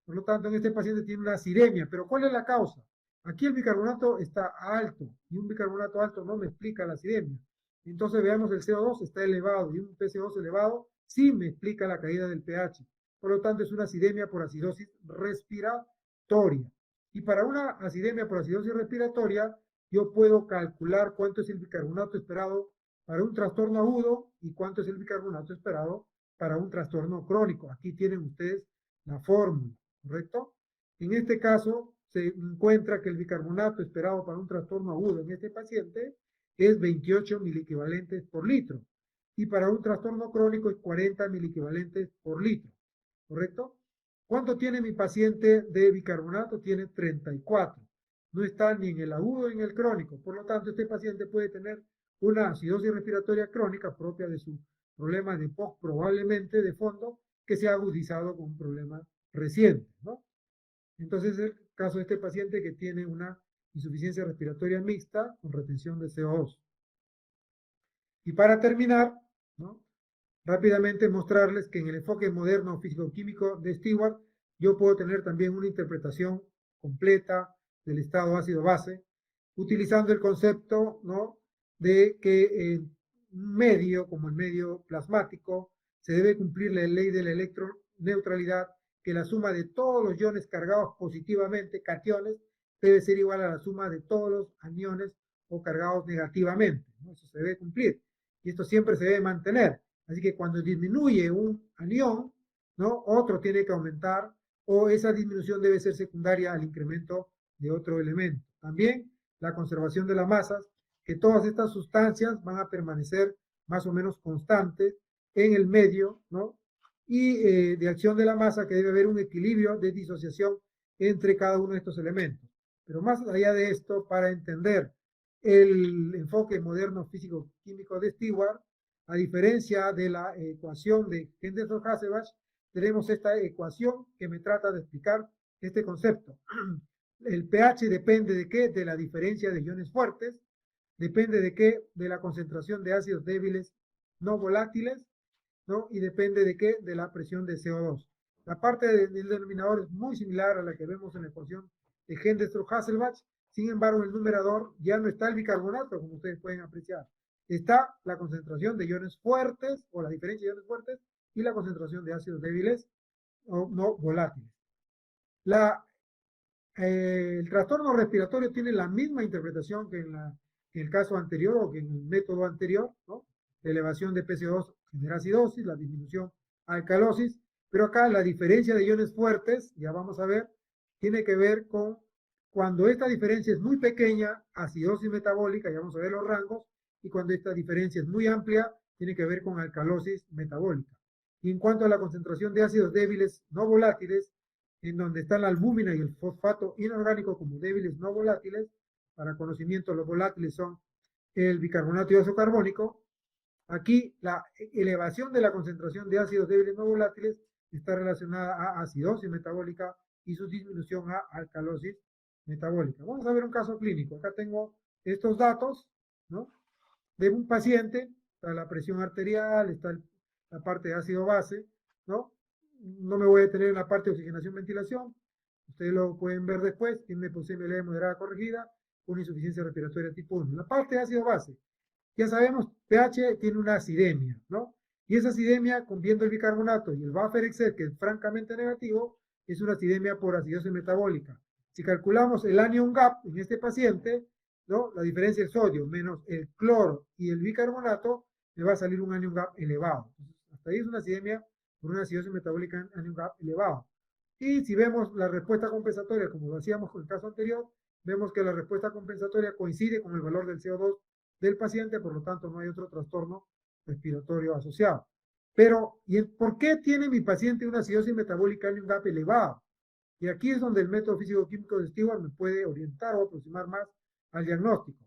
Por lo tanto, en este paciente tiene una acidemia. ¿Pero cuál es la causa? Aquí el bicarbonato está alto, y un bicarbonato alto no me explica la acidemia. Entonces veamos, el CO2 está elevado, y un PCO2 elevado sí me explica la caída del pH. Por lo tanto, es una acidemia por acidosis respiratoria. Y para una acidemia por acidosis respiratoria, yo puedo calcular cuánto es el bicarbonato esperado para un trastorno agudo y cuánto es el bicarbonato esperado para un trastorno crónico. Aquí tienen ustedes la fórmula, ¿correcto? En este caso, se encuentra que el bicarbonato esperado para un trastorno agudo en este paciente es 28 miliequivalentes por litro. Y para un trastorno crónico es 40 miliequivalentes por litro, ¿correcto? ¿Cuánto tiene mi paciente de bicarbonato? Tiene 34. No está ni en el agudo ni en el crónico. Por lo tanto, este paciente puede tener una acidosis respiratoria crónica propia de su problema de POC, probablemente de fondo, que se ha agudizado con un problema reciente, ¿no? Entonces, es el caso de este paciente que tiene una insuficiencia respiratoria mixta con retención de CO2. Y para terminar, ¿no?, rápidamente mostrarles que en el enfoque moderno físico-químico de Stewart, yo puedo tener también una interpretación completa del estado ácido-base, utilizando el concepto, ¿no?, de que en un medio como el medio plasmático se debe cumplir la ley de la electroneutralidad, que la suma de todos los iones cargados positivamente, cationes, debe ser igual a la suma de todos los aniones o cargados negativamente, ¿no? Eso se debe cumplir. Y esto siempre se debe mantener. Así que cuando disminuye un anión, ¿no?, otro tiene que aumentar, o esa disminución debe ser secundaria al incremento de otro elemento. También la conservación de las masas, que todas estas sustancias van a permanecer más o menos constantes en el medio, ¿no?, y de acción de la masa, que debe haber un equilibrio de disociación entre cada uno de estos elementos. Pero más allá de esto, para entender el enfoque moderno físico-químico de Stewart, a diferencia de la ecuación de Henderson-Hasselbalch, tenemos esta ecuación que me trata de explicar este concepto. El pH depende de qué? De la diferencia de iones fuertes. Depende de qué? De la concentración de ácidos débiles no volátiles, ¿no? Y depende de qué? De la presión de CO2. La parte del denominador es muy similar a la que vemos en la ecuación de Henderson-Hasselbalch. Sin embargo, en el numerador ya no está el bicarbonato, como ustedes pueden apreciar. Está la concentración de iones fuertes, o la diferencia de iones fuertes, y la concentración de ácidos débiles o no volátiles. El trastorno respiratorio tiene la misma interpretación que en el caso anterior, o que en el método anterior, ¿no? La elevación de PCO2 genera acidosis, la disminución alcalosis, pero acá la diferencia de iones fuertes, ya vamos a ver, tiene que ver con cuando esta diferencia es muy pequeña, acidosis metabólica, ya vamos a ver los rangos, y cuando esta diferencia es muy amplia, tiene que ver con alcalosis metabólica. Y en cuanto a la concentración de ácidos débiles no volátiles, en donde está la albúmina y el fosfato inorgánico como débiles no volátiles. Para conocimiento, los volátiles son el bicarbonato y ácido carbónico. Aquí la elevación de la concentración de ácidos débiles no volátiles está relacionada a acidosis metabólica y su disminución a alcalosis metabólica. Vamos a ver un caso clínico. Acá tengo estos datos, ¿no?, de un paciente. Está la presión arterial, está la parte de ácido base, ¿no? No me voy a detener en la parte de oxigenación-ventilación. Ustedes lo pueden ver después. Tiene posiblemente moderada corregida, una insuficiencia respiratoria tipo 1. La parte de ácido base, ya sabemos, pH tiene una acidemia, ¿no? Y esa acidemia, viendo el bicarbonato y el buffer Excel, que es francamente negativo, es una acidemia por acidosis metabólica. Si calculamos el anion gap en este paciente, ¿no?, la diferencia del sodio menos el cloro y el bicarbonato, me va a salir un anion gap elevado. Entonces, hasta ahí es una acidemia por una acidosis metabólica anion gap elevado. Y si vemos la respuesta compensatoria, como lo hacíamos con el caso anterior, vemos que la respuesta compensatoria coincide con el valor del CO2 del paciente, por lo tanto no hay otro trastorno respiratorio asociado. Pero, ¿por qué tiene mi paciente una acidosis metabólica anion gap elevada? Y aquí es donde el método físico-químico de Stewart me puede orientar o aproximar más al diagnóstico.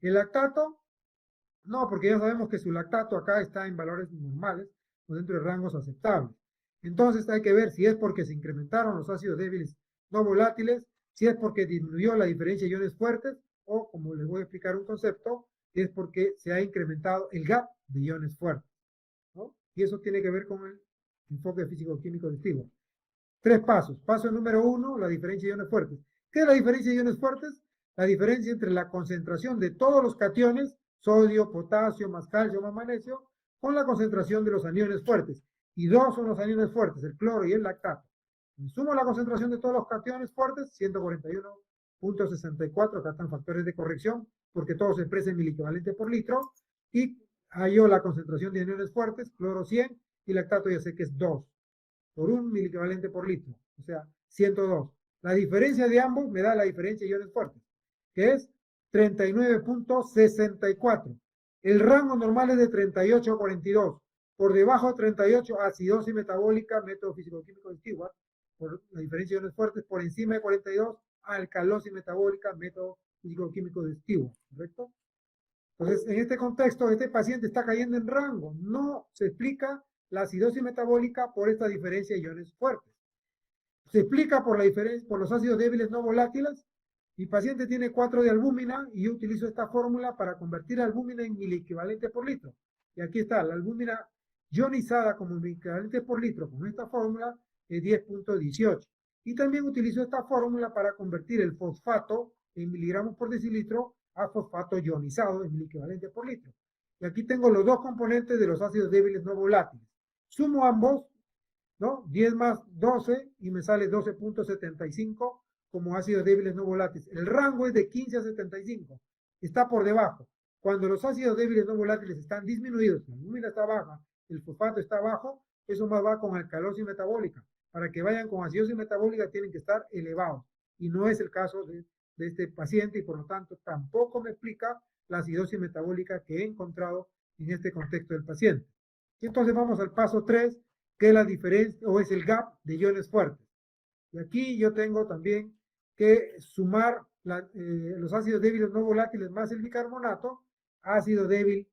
El lactato, no, porque ya sabemos que su lactato acá está en valores normales o dentro de rangos aceptables. Entonces hay que ver si es porque se incrementaron los ácidos débiles no volátiles, si es porque disminuyó la diferencia de iones fuertes, o, como les voy a explicar un concepto, es porque se ha incrementado el gap de iones fuertes, ¿no? Y eso tiene que ver con el enfoque físico-químico de Stewart. 3 pasos. Paso número 1, la diferencia de iones fuertes. ¿Qué es la diferencia de iones fuertes? La diferencia entre la concentración de todos los cationes, sodio, potasio, más calcio, más magnesio, con la concentración de los aniones fuertes. Y 2 son los aniones fuertes, el cloro y el lactato. Sumo la concentración de todos los cationes fuertes, 141.64, acá están factores de corrección, porque todos se expresan en miliequivalente por litro, y hallo la concentración de aniones fuertes, cloro 100, y lactato ya sé que es 2 por 1 miliequivalente por litro, o sea, 102. La diferencia de ambos me da la diferencia de iones fuertes, que es 39.64. El rango normal es de 38 a 42. Por debajo de 38, acidosis metabólica, método físico-químico de Stewart, por la diferencia de iones fuertes. Por encima de 42, alcalosis metabólica, método físico-químico de Stewart, ¿correcto? Entonces, en este contexto, este paciente está cayendo en rango. No se explica la acidosis metabólica por esta diferencia de iones fuertes. Se explica por la diferencia, por los ácidos débiles no volátiles. Mi paciente tiene 4 de albúmina y yo utilizo esta fórmula para convertir albúmina en miliequivalente por litro. Y aquí está, la albúmina ionizada como miliequivalente por litro con esta fórmula es 10.18. Y también utilizo esta fórmula para convertir el fosfato en miligramos por decilitro a fosfato ionizado en miliequivalente por litro. Y aquí tengo los dos componentes de los ácidos débiles no volátiles. Sumo ambos, ¿no? 10 más 12 y me sale 12.75 como ácidos débiles no volátiles. El rango es de 15 a 75. Está por debajo. Cuando los ácidos débiles no volátiles están disminuidos, la albúmina está baja, el fosfato está bajo, eso más va con alcalosis metabólica. Para que vayan con acidosis metabólica tienen que estar elevados. Y no es el caso de este paciente, y por lo tanto tampoco me explica la acidosis metabólica que he encontrado en este contexto del paciente. Y entonces vamos al paso 3, que es la diferencia, o es el gap de iones fuertes. Y aquí yo tengo también que sumar los ácidos débiles no volátiles más el bicarbonato, ácido débil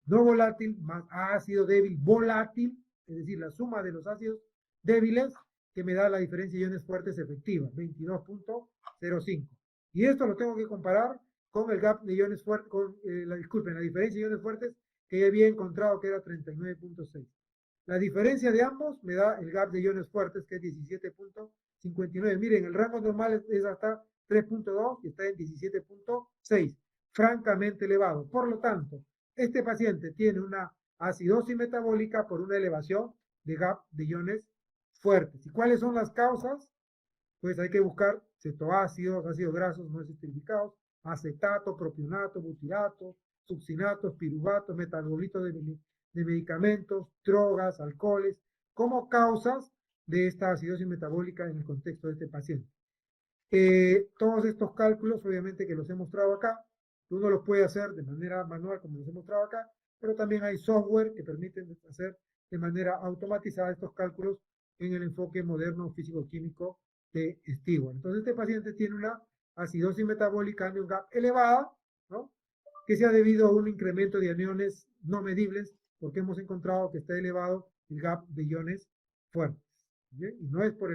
no volátil más ácido débil volátil, es decir, la suma de los ácidos débiles, que me da la diferencia de iones fuertes efectiva, 22.05. Y esto lo tengo que comparar con el gap de iones fuertes, la diferencia de iones fuertes que ya había encontrado, que era 39.6. La diferencia de ambos me da el gap de iones fuertes, que es 17.59. Miren, el rango normal es hasta 3.2 y está en 17.6, francamente elevado. Por lo tanto, este paciente tiene una acidosis metabólica por una elevación de gap de iones fuertes. ¿Y cuáles son las causas? Pues hay que buscar cetoácidos, ácidos grasos no esterificados, acetato, propionato, butirato, succinatos, piruvatos, metabolitos de medicamentos, drogas, alcoholes, como causas de esta acidosis metabólica en el contexto de este paciente. Todos estos cálculos, obviamente que los he mostrado acá, uno los puede hacer de manera manual, como los he mostrado acá, pero también hay software que permiten hacer de manera automatizada estos cálculos en el enfoque moderno físico-químico de Stewart. Entonces, este paciente tiene una acidosis metabólica de un GAP elevada, ¿no? Que se ha debido a un incremento de aniones no medibles, porque hemos encontrado que está elevado el GAP de iones fuertes. ¿Bien? Y no es por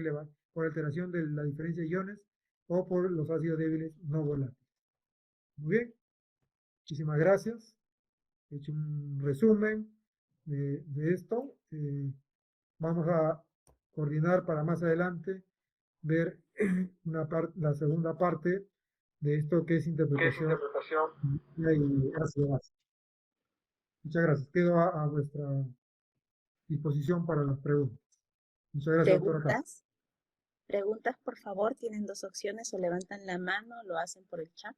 alteración de la diferencia de iones o por los ácidos débiles no volátiles. Muy bien, muchísimas gracias. He hecho un resumen de esto. Vamos a coordinar para más adelante ver la segunda parte de esto que es interpretación y ácido base. Muchas gracias. Quedo a vuestra disposición para las preguntas. Muchas gracias, doctora Castro. Preguntas, por favor, tienen dos opciones, o levantan la mano o lo hacen por el chat.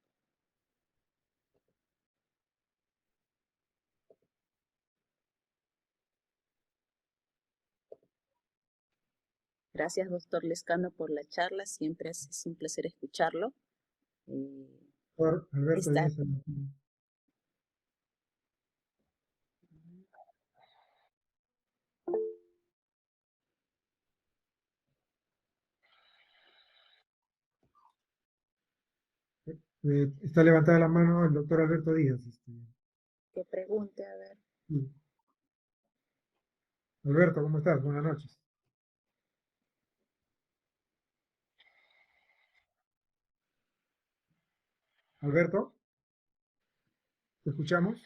Gracias, doctor Lescano, por la charla. Siempre es un placer escucharlo. Alberto Díaz. Está levantada la mano el doctor Alberto Díaz. Que pregunte, a ver. Sí. Alberto, ¿cómo estás? Buenas noches. Alberto, ¿te escuchamos?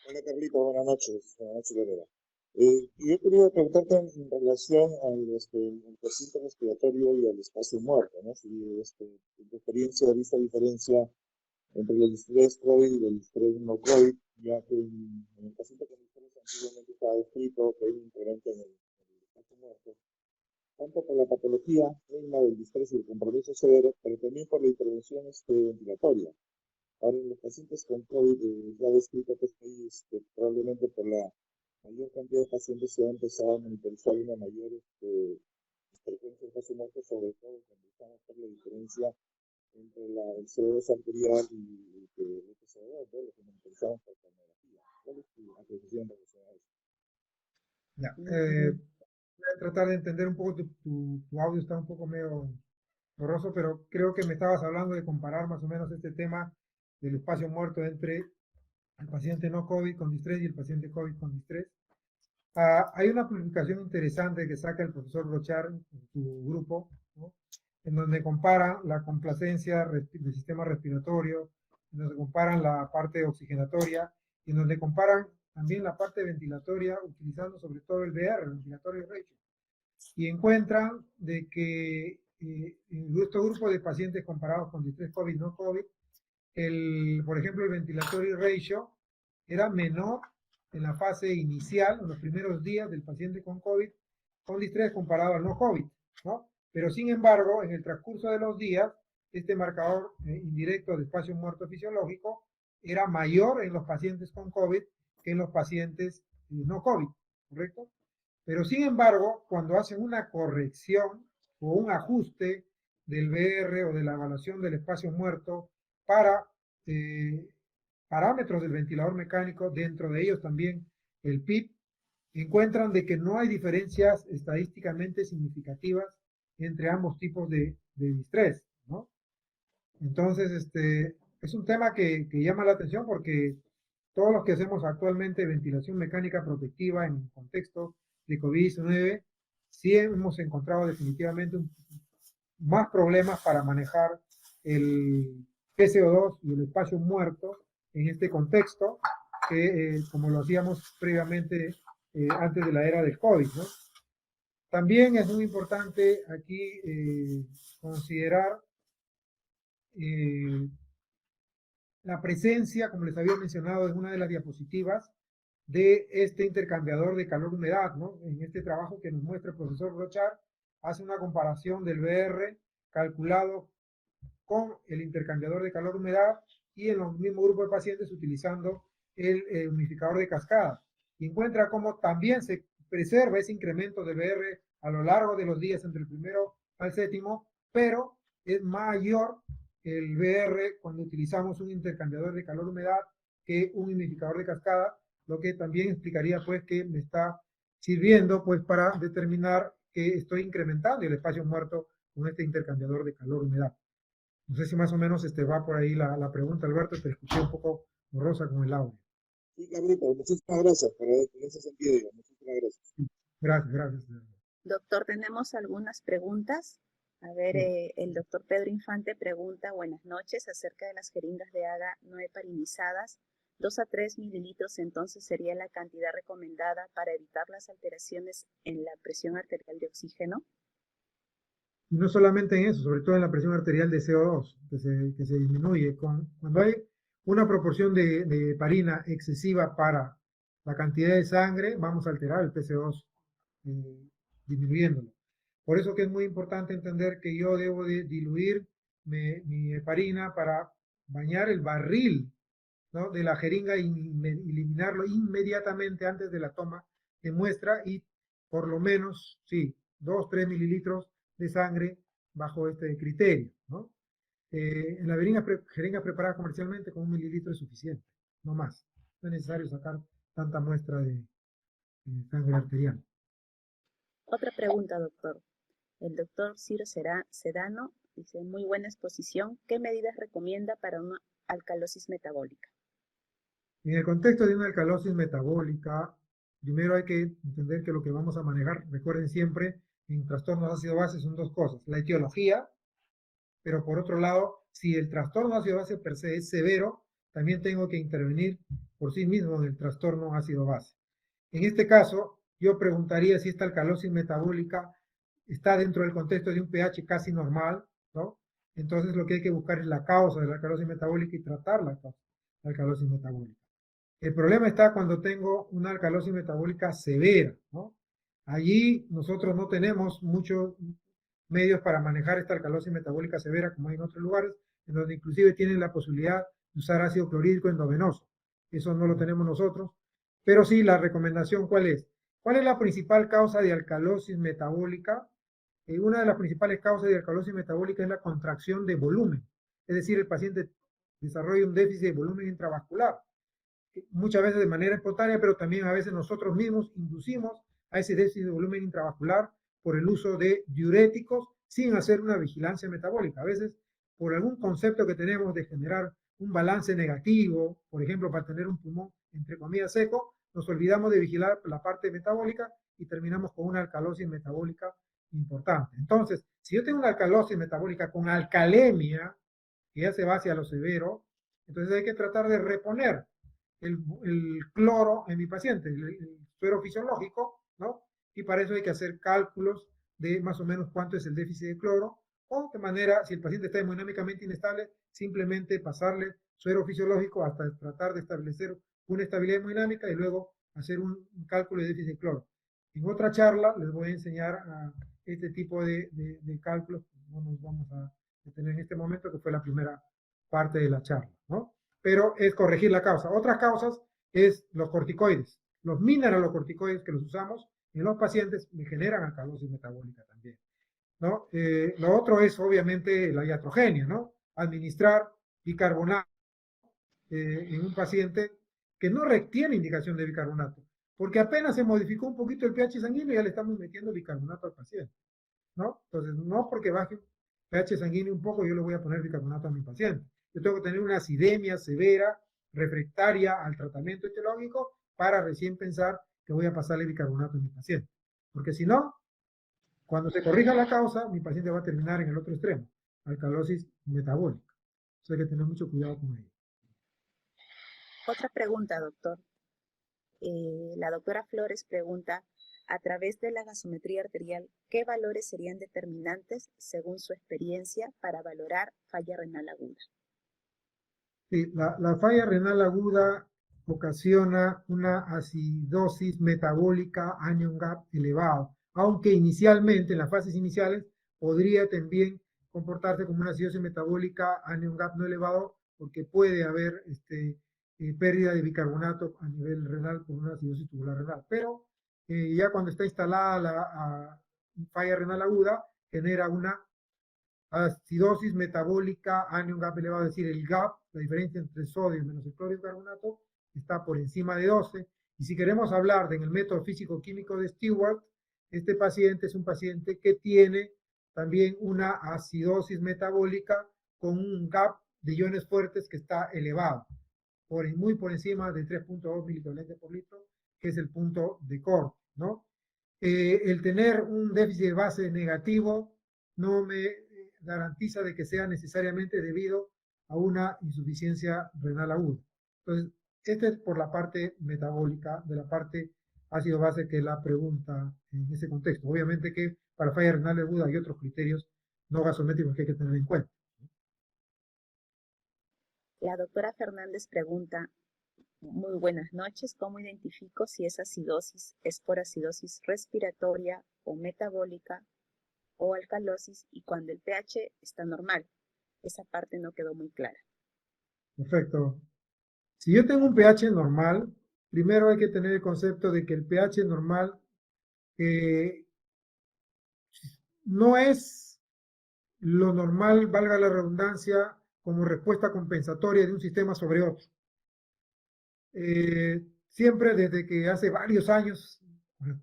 Hola Carlito, buenas noches, Lorena. Yo quería preguntarte en relación al el paciente respiratorio y al espacio muerto, ¿no? Si en tu experiencia viste diferencia entre el estrés COVID y el estrés no COVID, ya que en el paciente con estrés antiguamente estaba descrito que hay un incremento en el espacio muerto, tanto por la patología misma del distrés y el compromiso severo, pero también por la intervención ventilatoria. Ahora, en los pacientes con COVID, ya descrito que probablemente por la mayor cantidad de pacientes se ha empezado a monitorizar una mayor frecuencia de espacio muerto, sobre todo cuando estamos a hacer la diferencia entre el CO2 arterial y el CO2, ¿no? Lo que monitorizamos por tomografía. ¿Cuál es tu apreciación relacionada a eso? Ya. Voy a tratar de entender un poco, tu audio está un poco medio borroso, pero creo que me estabas hablando de comparar más o menos este tema del espacio muerto entre el paciente no COVID con distrés y el paciente COVID con distrés. Hay una publicación interesante que saca el profesor Brochard en su grupo, ¿no? En donde comparan la complacencia del sistema respiratorio, en donde comparan la parte oxigenatoria, y en donde comparan también la parte ventilatoria, utilizando sobre todo el VR, el ventilatorio ratio. Y encuentran de que en estos grupos de pacientes comparados con distrés COVID no COVID, por ejemplo, el ventilatory ratio era menor en la fase inicial, en los primeros días del paciente con COVID, con distrés comparado al no COVID, ¿no? Pero sin embargo, en el transcurso de los días, este marcador indirecto de espacio muerto fisiológico era mayor en los pacientes con COVID que en los pacientes no COVID, ¿correcto? Pero sin embargo, cuando hacen una corrección o un ajuste del VR o de la evaluación del espacio muerto para parámetros del ventilador mecánico, dentro de ellos también el PIB, encuentran de que no hay diferencias estadísticamente significativas entre ambos tipos de distrés, ¿no? Entonces, es un tema que llama la atención porque todos los que hacemos actualmente ventilación mecánica protectiva en contexto de COVID-19, sí hemos encontrado definitivamente más problemas para manejar el PCO2 y el espacio muerto en este contexto que como lo hacíamos previamente antes de la era del COVID, ¿no? También es muy importante aquí considerar la presencia, como les había mencionado en una de las diapositivas, de este intercambiador de calor-humedad, ¿no? En este trabajo que nos muestra el profesor Brochard, hace una comparación del VR calculado con el intercambiador de calor-humedad y en los mismos grupos de pacientes utilizando el humidificador de cascada. Y encuentra cómo también se preserva ese incremento de VR a lo largo de los días entre el primero al séptimo, pero es mayor el VR cuando utilizamos un intercambiador de calor-humedad que un humidificador de cascada, lo que también explicaría pues que me está sirviendo pues para determinar que estoy incrementando el espacio muerto con este intercambiador de calor-humedad. No sé si más o menos va por ahí la pregunta, Alberto, te escuché un poco borrosa con el audio. Sí, Carlito, muchísimas gracias por en ese sentido. Muchísimas gracias. Sí, gracias, gracias. Doctor, tenemos algunas preguntas. A ver, Sí. el doctor Pedro Infante pregunta, buenas noches, acerca de las jeringas de AGA no heparinizadas. 2 a 3 mililitros entonces sería la cantidad recomendada para evitar las alteraciones en la presión arterial de oxígeno. Y no solamente en eso, sobre todo en la presión arterial de CO2, que se disminuye. Cuando hay una proporción de heparina excesiva para la cantidad de sangre, vamos a alterar el PCO2, disminuyéndolo. Por eso que es muy importante entender que yo debo de diluir mi heparina para bañar el barril, ¿no?, de la jeringa y eliminarlo inmediatamente antes de la toma de muestra y por lo menos, sí, 2-3 mililitros de sangre bajo este criterio, ¿no? En la jeringa preparada comercialmente con 1 mililitro es suficiente, no más. No es necesario sacar tanta muestra de sangre arterial. Otra pregunta, doctor. El doctor Ciro Sedano dice, muy buena exposición. ¿Qué medidas recomienda para una alcalosis metabólica? En el contexto de una alcalosis metabólica, primero hay que entender que lo que vamos a manejar, recuerden siempre, en trastornos ácido-base son dos cosas. La etiología, pero por otro lado, si el trastorno ácido-base per se es severo, también tengo que intervenir por sí mismo en el trastorno ácido-base. En este caso, yo preguntaría si esta alcalosis metabólica está dentro del contexto de un pH casi normal, ¿no? Entonces lo que hay que buscar es la causa de la alcalosis metabólica y tratar la alcalosis metabólica. El problema está cuando tengo una alcalosis metabólica severa, ¿no? Allí nosotros no tenemos muchos medios para manejar esta alcalosis metabólica severa como hay en otros lugares, en donde inclusive tienen la posibilidad de usar ácido clorhídrico endovenoso. Eso no lo tenemos nosotros, pero sí la recomendación, ¿cuál es? ¿Cuál es la principal causa de alcalosis metabólica? Una de las principales causas de alcalosis metabólica es la contracción de volumen, es decir, el paciente desarrolla un déficit de volumen intravascular, muchas veces de manera espontánea, pero también a veces nosotros mismos inducimos a ese déficit de volumen intravascular por el uso de diuréticos sin hacer una vigilancia metabólica. A veces, por algún concepto que tenemos de generar un balance negativo, por ejemplo, para tener un pulmón, entre comillas, seco, nos olvidamos de vigilar la parte metabólica y terminamos con una alcalosis metabólica importante. Entonces, si yo tengo una alcalosis metabólica con alcalemia, que ya se va hacia lo severo, entonces hay que tratar de reponer el cloro en mi paciente, el suero fisiológico, ¿no? Y para eso hay que hacer cálculos de más o menos cuánto es el déficit de cloro, o de manera, si el paciente está hemodinámicamente inestable, simplemente pasarle suero fisiológico hasta tratar de establecer una estabilidad hemodinámica y luego hacer un cálculo de déficit de cloro. En otra charla les voy a enseñar a este tipo de cálculos, no nos vamos a detener en este momento, que fue la primera parte de la charla, ¿no? Pero es corregir la causa. Otras causas es los corticoides. Los mineralocorticoides que los usamos en los pacientes me generan alcalosis metabólica también, ¿no? Lo otro es obviamente la iatrogenia, ¿no? Administrar bicarbonato en un paciente que no tiene indicación de bicarbonato, porque apenas se modificó un poquito el pH sanguíneo ya le estamos metiendo bicarbonato al paciente, ¿no? Entonces, no porque baje el pH sanguíneo un poco yo le voy a poner bicarbonato a mi paciente. Yo tengo que tener una acidemia severa, refractaria al tratamiento etiológico para recién pensar que voy a pasarle bicarbonato a mi paciente. Porque si no, cuando se corrija la causa, mi paciente va a terminar en el otro extremo, alcalosis metabólica. Entonces hay que tener mucho cuidado con ello. Otra pregunta, doctor. La doctora Flores pregunta, a través de la gasometría arterial, ¿qué valores serían determinantes, según su experiencia, para valorar falla renal aguda? Sí, la falla renal aguda ocasiona una acidosis metabólica anion gap elevado, aunque inicialmente, en las fases iniciales, podría también comportarse como una acidosis metabólica anion gap no elevado, porque puede haber pérdida de bicarbonato a nivel renal por una acidosis tubular renal. Pero ya cuando está instalada la falla renal aguda, genera una acidosis metabólica anion gap elevado, es decir, el gap, la diferencia entre sodio menos el cloro y carbonato, está por encima de 12 Y si queremos hablar en el método físico-químico de Stewart, este paciente es un paciente que tiene también una acidosis metabólica con un gap de iones fuertes que está elevado, muy por encima de 3.2 miliequivalentes por litro, que es el punto de corte, ¿no? El tener un déficit de base negativo no me garantiza de que sea necesariamente debido a una insuficiencia renal aguda. Entonces, este es por la parte metabólica, de la parte ácido base, que es la pregunta en ese contexto. Obviamente que para falla renal aguda hay otros criterios no gasométricos que hay que tener en cuenta. La doctora Fernández pregunta, muy buenas noches, ¿cómo identifico si esa acidosis es por acidosis respiratoria o metabólica o alcalosis y cuando el pH está normal? Esa parte no quedó muy clara. Perfecto. Si yo tengo un pH normal, primero hay que tener el concepto de que el pH normal no es lo normal, valga la redundancia, como respuesta compensatoria de un sistema sobre otro. Siempre desde que hace varios años,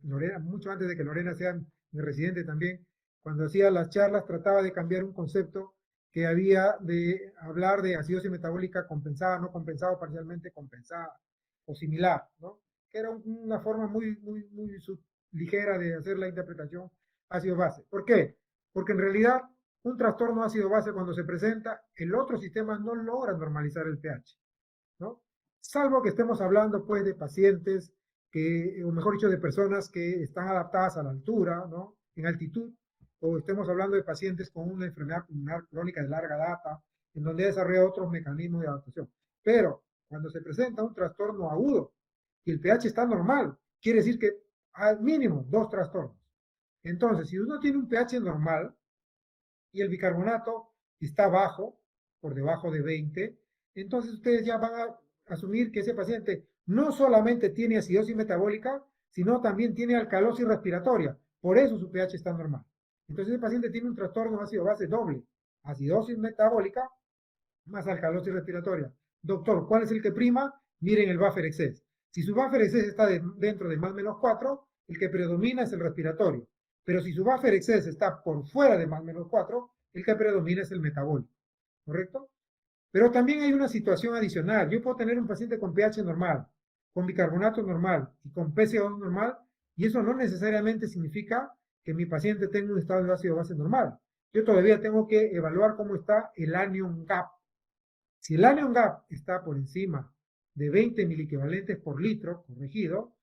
Lorena, mucho antes de que Lorena sea mi residente también, cuando hacía las charlas trataba de cambiar un concepto que había de hablar de acidosis metabólica compensada, no compensada, parcialmente compensada o similar, ¿no? Que era una forma muy ligera de hacer la interpretación ácido-base. ¿Por qué? Porque en realidad un trastorno ácido-base cuando se presenta, el otro sistema no logra normalizar el pH, ¿no? Salvo que estemos hablando pues de pacientes que, o mejor dicho, de personas que están adaptadas a la altura, ¿no? En altitud, o estemos hablando de pacientes con una enfermedad pulmonar crónica de larga data, en donde desarrolla otros mecanismos de adaptación. Pero cuando se presenta un trastorno agudo y el pH está normal, quiere decir que al mínimo 2 trastornos. Entonces, si uno tiene un pH normal y el bicarbonato está bajo, por debajo de 20, entonces ustedes ya van a asumir que ese paciente no solamente tiene acidosis metabólica, sino también tiene alcalosis respiratoria. Por eso su pH está normal. Entonces ese paciente tiene un trastorno ácido-base doble, acidosis metabólica más alcalosis respiratoria. Doctor, ¿cuál es el que prima? Miren el buffer excess. Si su buffer excess está dentro de más o menos 4, el que predomina es el respiratorio. Pero si su buffer excess está por fuera de más o menos 4, el que predomina es el metabólico. ¿Correcto? Pero también hay una situación adicional. Yo puedo tener un paciente con pH normal, con bicarbonato normal y con PCO normal, y eso no necesariamente significa que mi paciente tenga un estado de ácido base normal. Yo todavía tengo que evaluar cómo está el anion gap. Si el anion gap está por encima de 20 miliequivalentes por litro, corregido,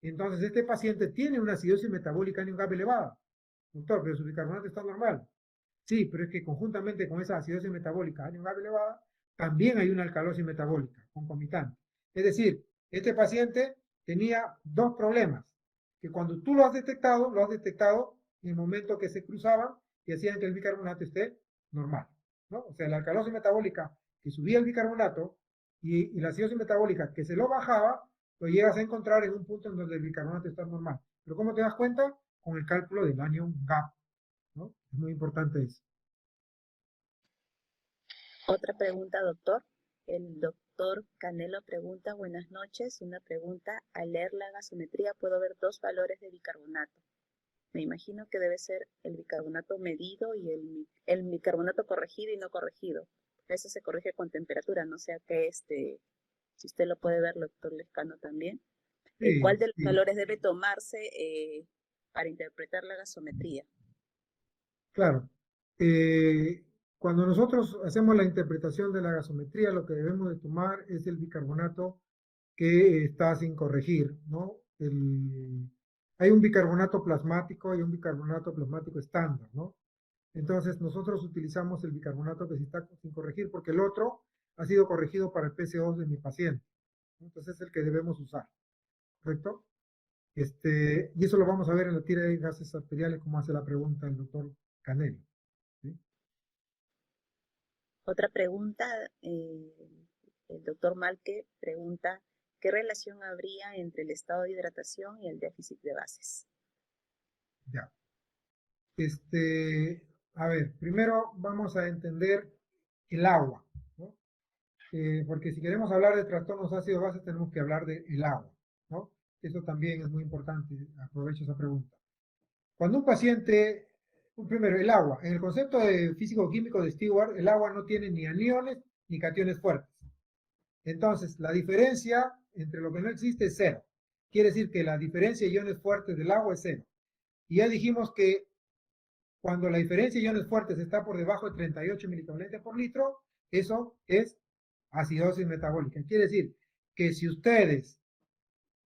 entonces este paciente tiene una acidosis metabólica anion gap elevada. Doctor, pero su bicarbonato está normal. Sí, pero es que conjuntamente con esa acidosis metabólica anion gap elevada, también hay una alcalosis metabólica concomitante. Es decir, este paciente tenía dos problemas, que cuando tú lo has detectado en el momento que se cruzaban y hacían que el bicarbonato esté normal, ¿no? O sea, la alcalosis metabólica que subía el bicarbonato y la acidosis metabólica que se lo bajaba, lo llegas a encontrar en un punto en donde el bicarbonato está normal. Pero ¿cómo te das cuenta? Con el cálculo del anion gap, ¿no? Es muy importante eso. Otra pregunta, doctor. El doctor Canelo pregunta, buenas noches, una pregunta, al leer la gasometría puedo ver dos valores de bicarbonato. Me imagino que debe ser el bicarbonato medido y el bicarbonato corregido y no corregido. Eso se corrige con temperatura, no sea que si usted lo puede ver, doctor Lescano también. Sí, ¿Cuál de los sí. valores debe tomarse para interpretar la gasometría? Claro. Cuando nosotros hacemos la interpretación de la gasometría, lo que debemos de tomar es el bicarbonato que está sin corregir, ¿no? Hay un bicarbonato plasmático y un bicarbonato plasmático estándar, ¿no? Entonces nosotros utilizamos el bicarbonato que está sin corregir porque el otro ha sido corregido para el PCO de mi paciente, ¿no? Entonces es el que debemos usar, ¿correcto? Y eso lo vamos a ver en la tira de gases arteriales, como hace la pregunta el doctor Canelli. ¿Sí? Otra pregunta, el doctor Malque pregunta, ¿qué relación habría entre el estado de hidratación y el déficit de bases? Ya. A ver, primero vamos a entender el agua, ¿no? Porque si queremos hablar de trastornos ácido-bases tenemos que hablar del agua, ¿no? Eso también es muy importante, aprovecho esa pregunta. Cuando un paciente, primero, el agua. En el concepto de físico-químico de Stewart, el agua no tiene ni aniones ni cationes fuertes. Entonces, la diferencia entre lo que no existe es cero. Quiere decir que la diferencia de iones fuertes del agua es cero. Y ya dijimos que cuando la diferencia de iones fuertes está por debajo de 38 miliequivalentes por litro, eso es acidosis metabólica. Quiere decir que si ustedes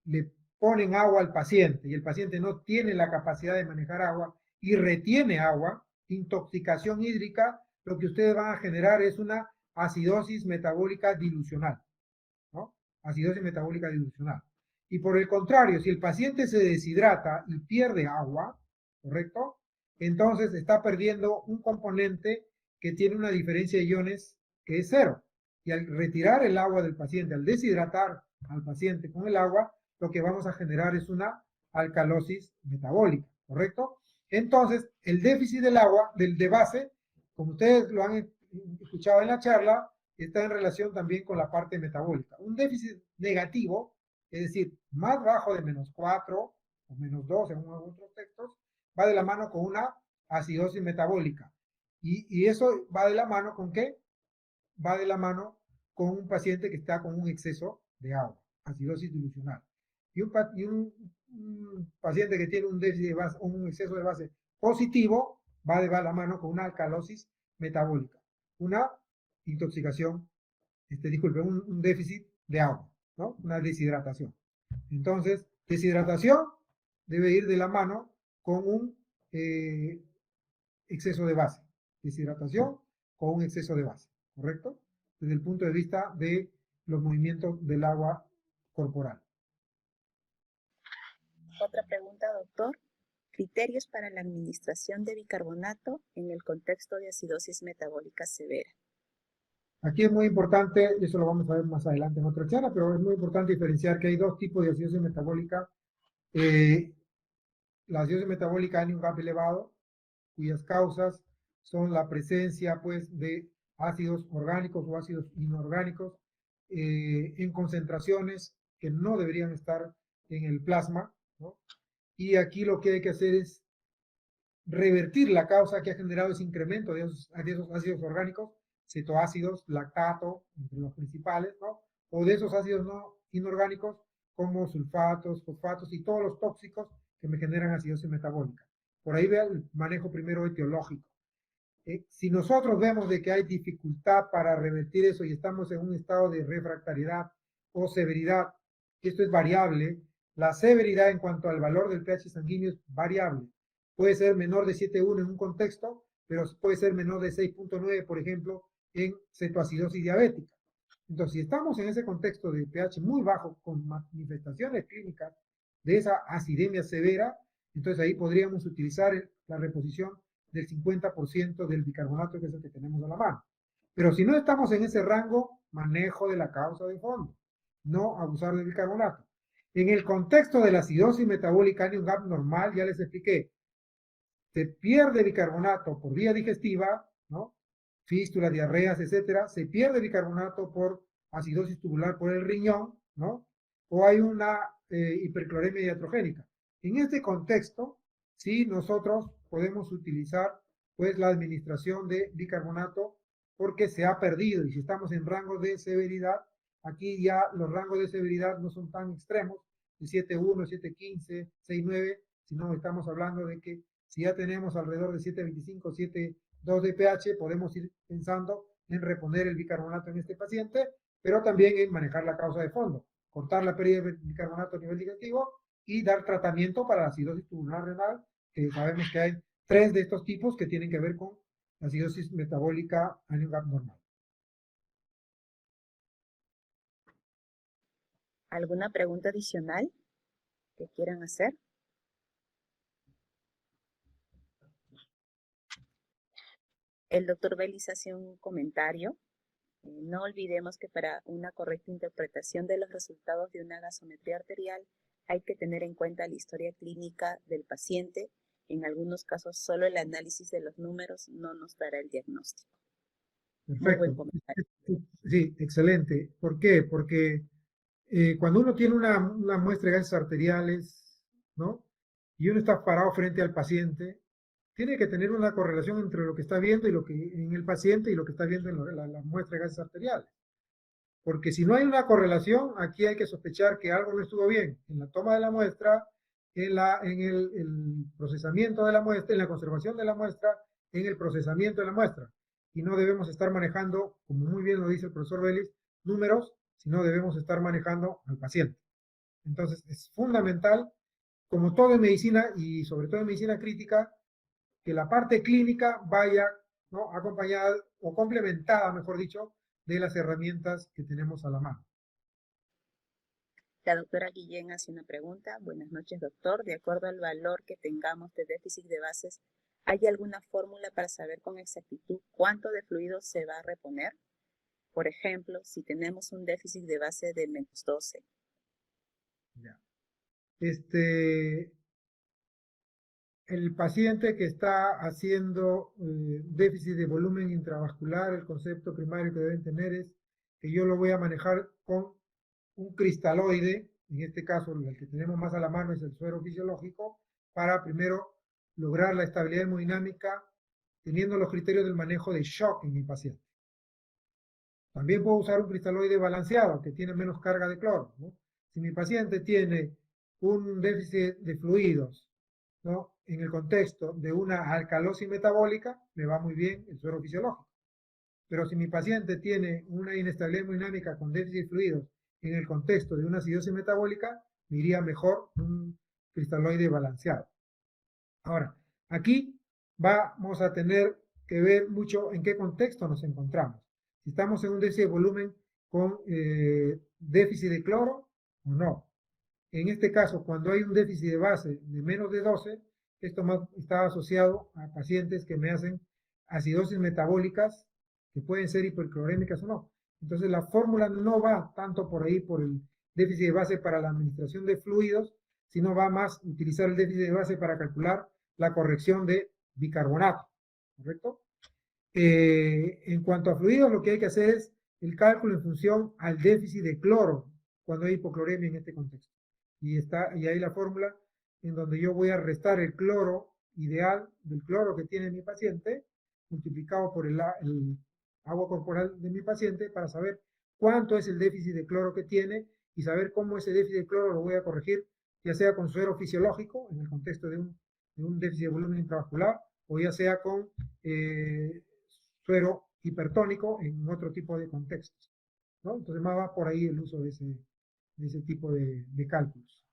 le ponen agua al paciente y el paciente no tiene la capacidad de manejar agua y retiene agua, intoxicación hídrica, lo que ustedes van a generar es una acidosis metabólica dilucional, ¿no? Acidosis metabólica dilucional. Y por el contrario, si el paciente se deshidrata y pierde agua, ¿correcto? Entonces está perdiendo un componente que tiene una diferencia de iones que es cero. Y al retirar el agua del paciente, al deshidratar al paciente con el agua, lo que vamos a generar es una alcalosis metabólica, ¿correcto? Entonces, el déficit del agua, de base, como ustedes lo han escuchado en la charla, está en relación también con la parte metabólica. Un déficit negativo, es decir, más bajo de -4 o -2 en otros textos, va de la mano con una acidosis metabólica. Y eso va de la mano con ¿qué? Va de la mano con un paciente que está con un exceso de agua, acidosis dilucional. Y un paciente que tiene un déficit de base, un exceso de base positivo, va de la mano con una alcalosis metabólica, una intoxicación, disculpe, un déficit de agua, ¿no? Una deshidratación. Entonces, deshidratación debe ir de la mano con un exceso de base. Deshidratación con un exceso de base, ¿correcto? Desde el punto de vista de los movimientos del agua corporal. Otra pregunta, doctor. Criterios para la administración de bicarbonato en el contexto de acidosis metabólica severa. Aquí es muy importante, y eso lo vamos a ver más adelante en otra charla, pero es muy importante diferenciar que hay dos tipos de acidosis metabólica. La acidosis metabólica en un GAP elevado, cuyas causas son la presencia pues, de ácidos orgánicos o ácidos inorgánicos en concentraciones que no deberían estar en el plasma, ¿no? Y aquí lo que hay que hacer es revertir la causa que ha generado ese incremento de esos ácidos orgánicos, cetoácidos, lactato, entre los principales, ¿no? O de esos ácidos no inorgánicos como sulfatos, fosfatos y todos los tóxicos que me generan acidosis metabólica. Por ahí ve el manejo primero etiológico. Si nosotros vemos de que hay dificultad para revertir eso y estamos en un estado de refractariedad o severidad, esto es variable, la severidad en cuanto al valor del pH sanguíneo es variable. Puede ser menor de 7,1 en un contexto, pero puede ser menor de 6,9, por ejemplo, en cetoacidosis diabética. Entonces, si estamos en ese contexto de pH muy bajo, con manifestaciones clínicas de esa acidemia severa, entonces ahí podríamos utilizar la reposición del 50% del bicarbonato, que es el que tenemos a la mano. Pero si no estamos en ese rango, manejo de la causa de fondo, no abusar del bicarbonato. En el contexto de la acidosis metabólica en un GAP normal, ya les expliqué, se pierde bicarbonato por vía digestiva, ¿no? Fístulas, diarreas, etcétera, se pierde bicarbonato por acidosis tubular por el riñón, ¿no? O hay una hipercloremia iatrogénica. En este contexto, sí, nosotros podemos utilizar pues la administración de bicarbonato porque se ha perdido, y si estamos en rangos de severidad, aquí ya los rangos de severidad no son tan extremos, de 7,1, 7,15, 6,9, sino estamos hablando de que si ya tenemos alrededor de 7,25, 7,2 de pH, podemos ir pensando en reponer el bicarbonato en este paciente, pero también en manejar la causa de fondo, cortar la pérdida de bicarbonato a nivel digestivo y dar tratamiento para la acidosis tubular renal, que sabemos que hay 3 de estos tipos que tienen que ver con la acidosis metabólica a nivel abnormal. ¿Alguna pregunta adicional que quieran hacer? El doctor Belis hace un comentario. No olvidemos que para una correcta interpretación de los resultados de una gasometría arterial hay que tener en cuenta la historia clínica del paciente. En algunos casos, solo el análisis de los números no nos dará el diagnóstico. Perfecto. Muy buen comentario. Sí, excelente. ¿Por qué? Porque cuando uno tiene una muestra de gases arteriales, ¿no? Y uno está parado frente al paciente, tiene que tener una correlación entre lo que está viendo y lo que en el paciente y lo que está viendo en la muestra de gases arteriales. Porque si no hay una correlación, aquí hay que sospechar que algo no estuvo bien en la toma de la muestra, en el procesamiento de la muestra, en la conservación de la muestra, en el procesamiento de la muestra. Y no debemos estar manejando, como muy bien lo dice el profesor Vélez, números, sino debemos estar manejando al paciente. Entonces, es fundamental, como todo en medicina y sobre todo en medicina crítica, que la parte clínica vaya, ¿no?, acompañada o complementada, mejor dicho, de las herramientas que tenemos a la mano. La doctora Guillén hace una pregunta. Buenas noches, doctor. De acuerdo al valor que tengamos de déficit de bases, ¿hay alguna fórmula para saber con exactitud cuánto de fluido se va a reponer? Por ejemplo, si tenemos un déficit de base de menos 12. Ya. El paciente que está haciendo déficit de volumen intravascular, el concepto primario que deben tener es que yo lo voy a manejar con un cristaloide, en este caso el que tenemos más a la mano es el suero fisiológico, para primero lograr la estabilidad hemodinámica teniendo los criterios del manejo de shock en mi paciente. También puedo usar un cristaloide balanceado que tiene menos carga de cloro, ¿no? Si mi paciente tiene un déficit de fluidos, ¿no?, en el contexto de una alcalosis metabólica, me va muy bien el suero fisiológico. Pero si mi paciente tiene una inestabilidad hemodinámica con déficit de fluidos en el contexto de una acidosis metabólica, me iría mejor un cristaloide balanceado. Ahora, aquí vamos a tener que ver mucho en qué contexto nos encontramos. Si estamos en un déficit de volumen con déficit de cloro o no. En este caso, cuando hay un déficit de base de menos de 12, esto está asociado a pacientes que me hacen acidosis metabólicas, que pueden ser hiperclorémicas o no. Entonces, la fórmula no va tanto por ahí, por el déficit de base para la administración de fluidos, sino va más utilizar el déficit de base para calcular la corrección de bicarbonato, ¿correcto? En cuanto a fluidos, lo que hay que hacer es el cálculo en función al déficit de cloro, cuando hay hipocloremia en este contexto. Y ahí la fórmula en donde yo voy a restar el cloro ideal del cloro que tiene mi paciente, multiplicado por el agua corporal de mi paciente, para saber cuánto es el déficit de cloro que tiene y saber cómo ese déficit de cloro lo voy a corregir, ya sea con suero fisiológico, en el contexto de un déficit de volumen intravascular, o ya sea con suero hipertónico en otro tipo de contextos, ¿no? Entonces más va por ahí el uso de ese tipo de cálculos.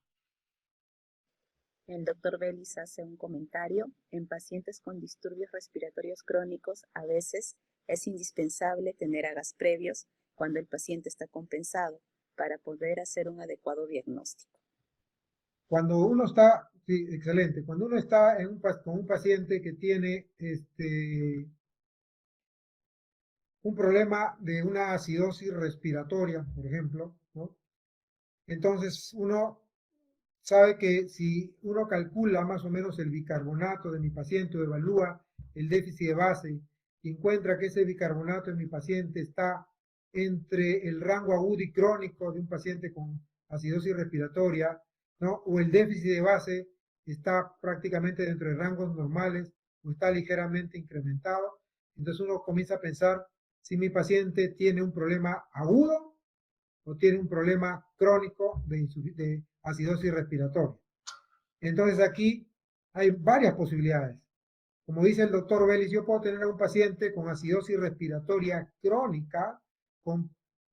El doctor Vélez hace un comentario. En pacientes con disturbios respiratorios crónicos, a veces es indispensable tener agas previos cuando el paciente está compensado para poder hacer un adecuado diagnóstico. Cuando uno está, sí, excelente, cuando uno está con un paciente que tiene un problema de una acidosis respiratoria, por ejemplo, ¿no? Entonces uno sabe que si uno calcula más o menos el bicarbonato de mi paciente o evalúa el déficit de base y encuentra que ese bicarbonato en mi paciente está entre el rango agudo y crónico de un paciente con acidosis respiratoria, ¿no?, o el déficit de base está prácticamente dentro de rangos normales o está ligeramente incrementado, entonces uno comienza a pensar si mi paciente tiene un problema agudo o tiene un problema crónico de acidosis respiratoria. Entonces aquí hay varias posibilidades. Como dice el doctor Vélez, yo puedo tener a un paciente con acidosis respiratoria crónica, con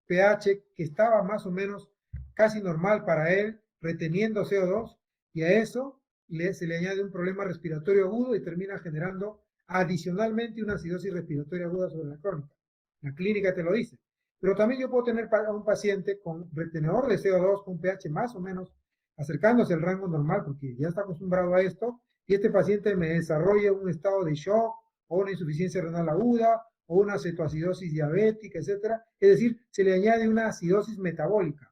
pH que estaba más o menos casi normal para él, reteniendo CO2, y a eso se le añade un problema respiratorio agudo y termina generando adicionalmente una acidosis respiratoria aguda sobre la crónica. La clínica te lo dice. Pero también yo puedo tener a un paciente con retenedor de CO2 con pH más o menos acercándose al rango normal, porque ya está acostumbrado a esto, y este paciente me desarrolla un estado de shock o una insuficiencia renal aguda o una cetoacidosis diabética, etcétera. Es decir, se le añade una acidosis metabólica.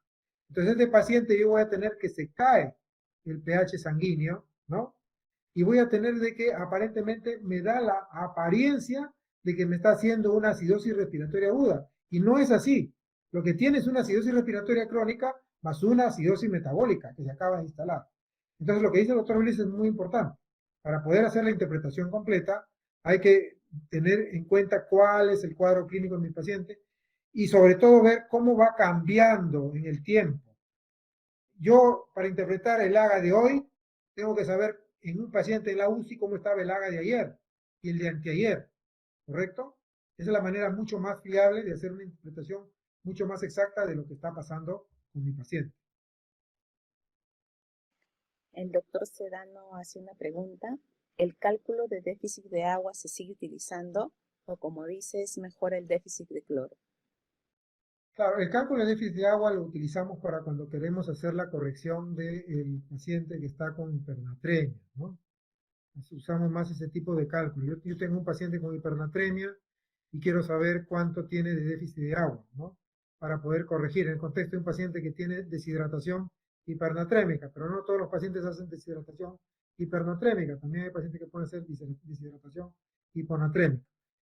Entonces, este paciente yo voy a tener que se cae el pH sanguíneo, ¿no? Y voy a tener de que aparentemente me da la apariencia de que me está haciendo una acidosis respiratoria aguda. Y no es así. Lo que tiene es una acidosis respiratoria crónica más una acidosis metabólica que se acaba de instalar. Entonces, lo que dice el doctor Willis es muy importante. Para poder hacer la interpretación completa, hay que tener en cuenta cuál es el cuadro clínico de mi paciente y sobre todo ver cómo va cambiando en el tiempo. Yo, para interpretar el AGA de hoy, tengo que saber en un paciente en la UCI cómo estaba el AGA de ayer y el de anteayer, ¿correcto? Esa es la manera mucho más fiable de hacer una interpretación mucho más exacta de lo que está pasando con mi paciente. El doctor Sedano hace una pregunta. ¿El cálculo de déficit de agua se sigue utilizando o, como dice, es mejor el déficit de cloro? Claro, el cálculo de déficit de agua lo utilizamos para cuando queremos hacer la corrección del paciente que está con hipernatremia, ¿no? Usamos más ese tipo de cálculo. Yo tengo un paciente con hipernatremia y quiero saber cuánto tiene de déficit de agua, ¿no? Para poder corregir en el contexto de un paciente que tiene deshidratación hipernatrémica, pero no todos los pacientes hacen deshidratación hipernatrémica, también hay pacientes que pueden hacer deshidratación hiponatrémica.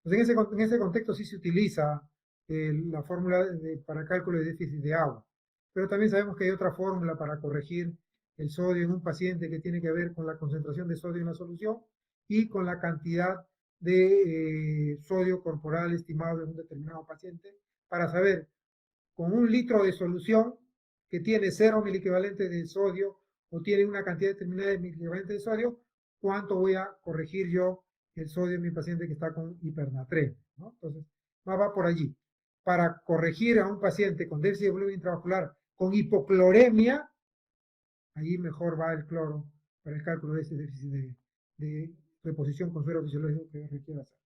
Entonces, en ese contexto sí se utiliza la fórmula para cálculo de déficit de agua, pero también sabemos que hay otra fórmula para corregir el sodio en un paciente que tiene que ver con la concentración de sodio en la solución y con la cantidad de sodio corporal estimado en un determinado paciente para saber con 1 litro de solución que tiene 0 miliequivalente de sodio o tiene una cantidad determinada de miliequivalente de sodio, cuánto voy a corregir yo el sodio en mi paciente que está con hipernatremia, ¿no? Entonces, va por allí. Para corregir a un paciente con déficit de volumen intravascular con hipocloremia, ahí mejor va el cloro para el cálculo de ese déficit de reposición con suero fisiológico que requiere hacer.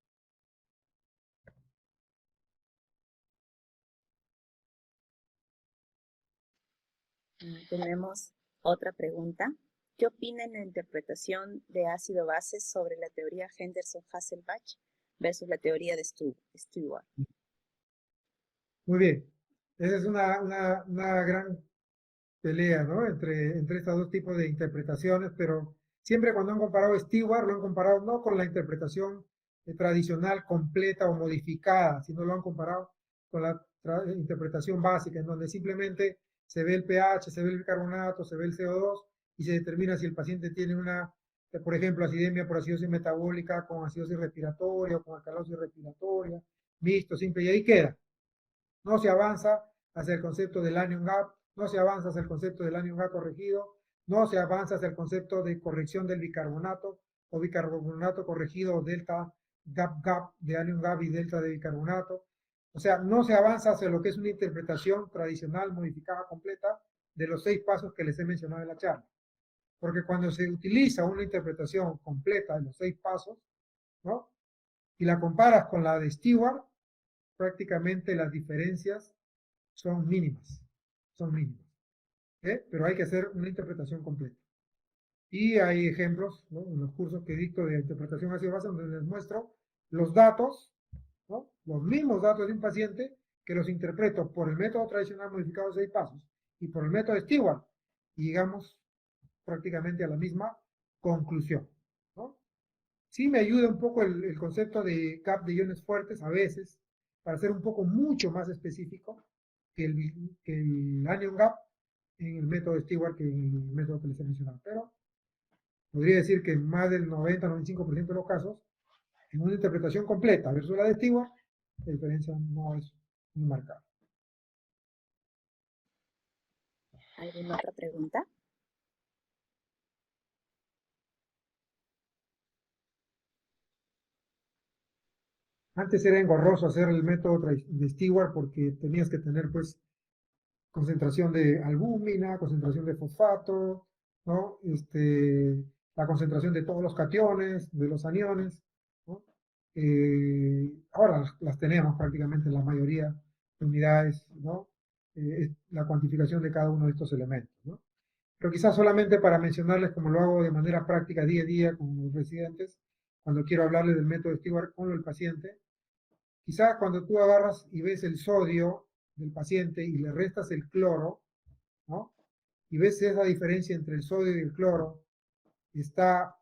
Tenemos otra pregunta. ¿Qué opina en la interpretación de ácido-base sobre la teoría Henderson-Hasselbalch versus la teoría de Stewart? Muy bien. Esa es una gran pelea, ¿no? Entre estos dos tipos de interpretaciones, pero siempre cuando han comparado Stewart, lo han comparado no con la interpretación tradicional completa o modificada, sino lo han comparado con la interpretación básica, en donde simplemente se ve el pH, se ve el bicarbonato, se ve el CO2 y se determina si el paciente tiene una, por ejemplo, acidemia por acidosis metabólica con acidosis respiratoria o con alcalosis respiratoria, mixto, simple, y ahí queda. No se avanza hacia el concepto del anion gap, no se avanza hacia el concepto del anion gap corregido, no se avanza hacia el concepto de corrección del bicarbonato o bicarbonato corregido, delta gap de anion gap y delta de bicarbonato. O sea, no se avanza hacia lo que es una interpretación tradicional modificada completa de los 6 pasos que les he mencionado en la charla. Porque cuando se utiliza una interpretación completa de los 6 pasos, ¿no? Y la comparas con la de Stewart, prácticamente las diferencias son mínimas, pero hay que hacer una interpretación completa. Y hay ejemplos, ¿no? En los cursos que dicto de interpretación ácido-base donde les muestro los datos, ¿no? Los mismos datos de un paciente que los interpreto por el método tradicional modificado de 6 pasos y por el método Stewart y llegamos prácticamente a la misma conclusión, ¿no? Sí me ayuda un poco el concepto de gap de iones fuertes a veces, para ser un poco mucho más específico que el anion gap en el método Stewart que en el método que les he mencionado. Pero podría decir que en más del 90-95% de los casos, en una interpretación completa versus la de Stewart, la diferencia no es muy marcada. ¿Alguna otra pregunta? Antes era engorroso hacer el método de Stewart porque tenías que tener pues concentración de albúmina, concentración de fosfato, ¿no? La concentración de todos los cationes, de los aniones, ¿no? Ahora las tenemos prácticamente en la mayoría de unidades, ¿no? La cuantificación de cada uno de estos elementos, ¿no? Pero quizás solamente para mencionarles como lo hago de manera práctica día a día con los residentes, cuando quiero hablarles del método Stewart con el paciente, quizás cuando tú agarras y ves el sodio del paciente y le restas el cloro, ¿no? Y ves esa diferencia entre el sodio y el cloro, está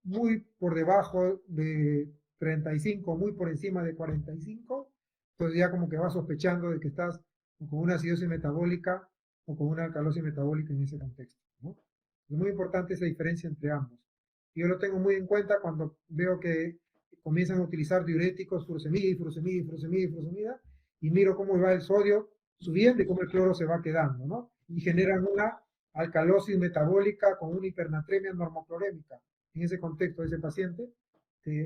muy por debajo de 35, muy por encima de 45, entonces ya como que vas sospechando de que estás con una acidosis metabólica o con una alcalosis metabólica en ese contexto, ¿no? Es muy importante esa diferencia entre ambos. Yo lo tengo muy en cuenta cuando veo que comienzan a utilizar diuréticos, furosemida, y miro cómo va el sodio subiendo y cómo el cloro se va quedando, ¿no? Y generan una alcalosis metabólica con una hipernatremia normoclorémica. En ese contexto de ese paciente,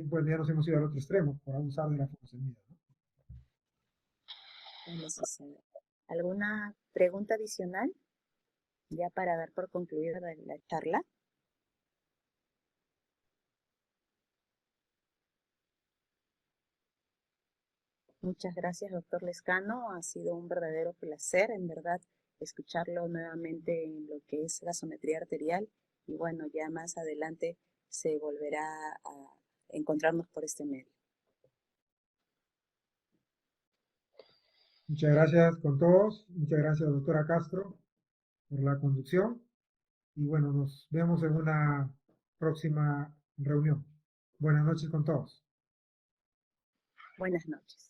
bueno, ya nos hemos ido al otro extremo por abusar de la furosemida, ¿no? Bueno, Susana. ¿Alguna pregunta adicional? Ya para dar por concluida la charla. Muchas gracias, doctor Lescano. Ha sido un verdadero placer, en verdad, escucharlo nuevamente en lo que es gasometría arterial. Y bueno, ya más adelante se volverá a encontrarnos por este medio. Muchas gracias con todos. Muchas gracias, doctora Castro, por la conducción. Y bueno, nos vemos en una próxima reunión. Buenas noches con todos. Buenas noches.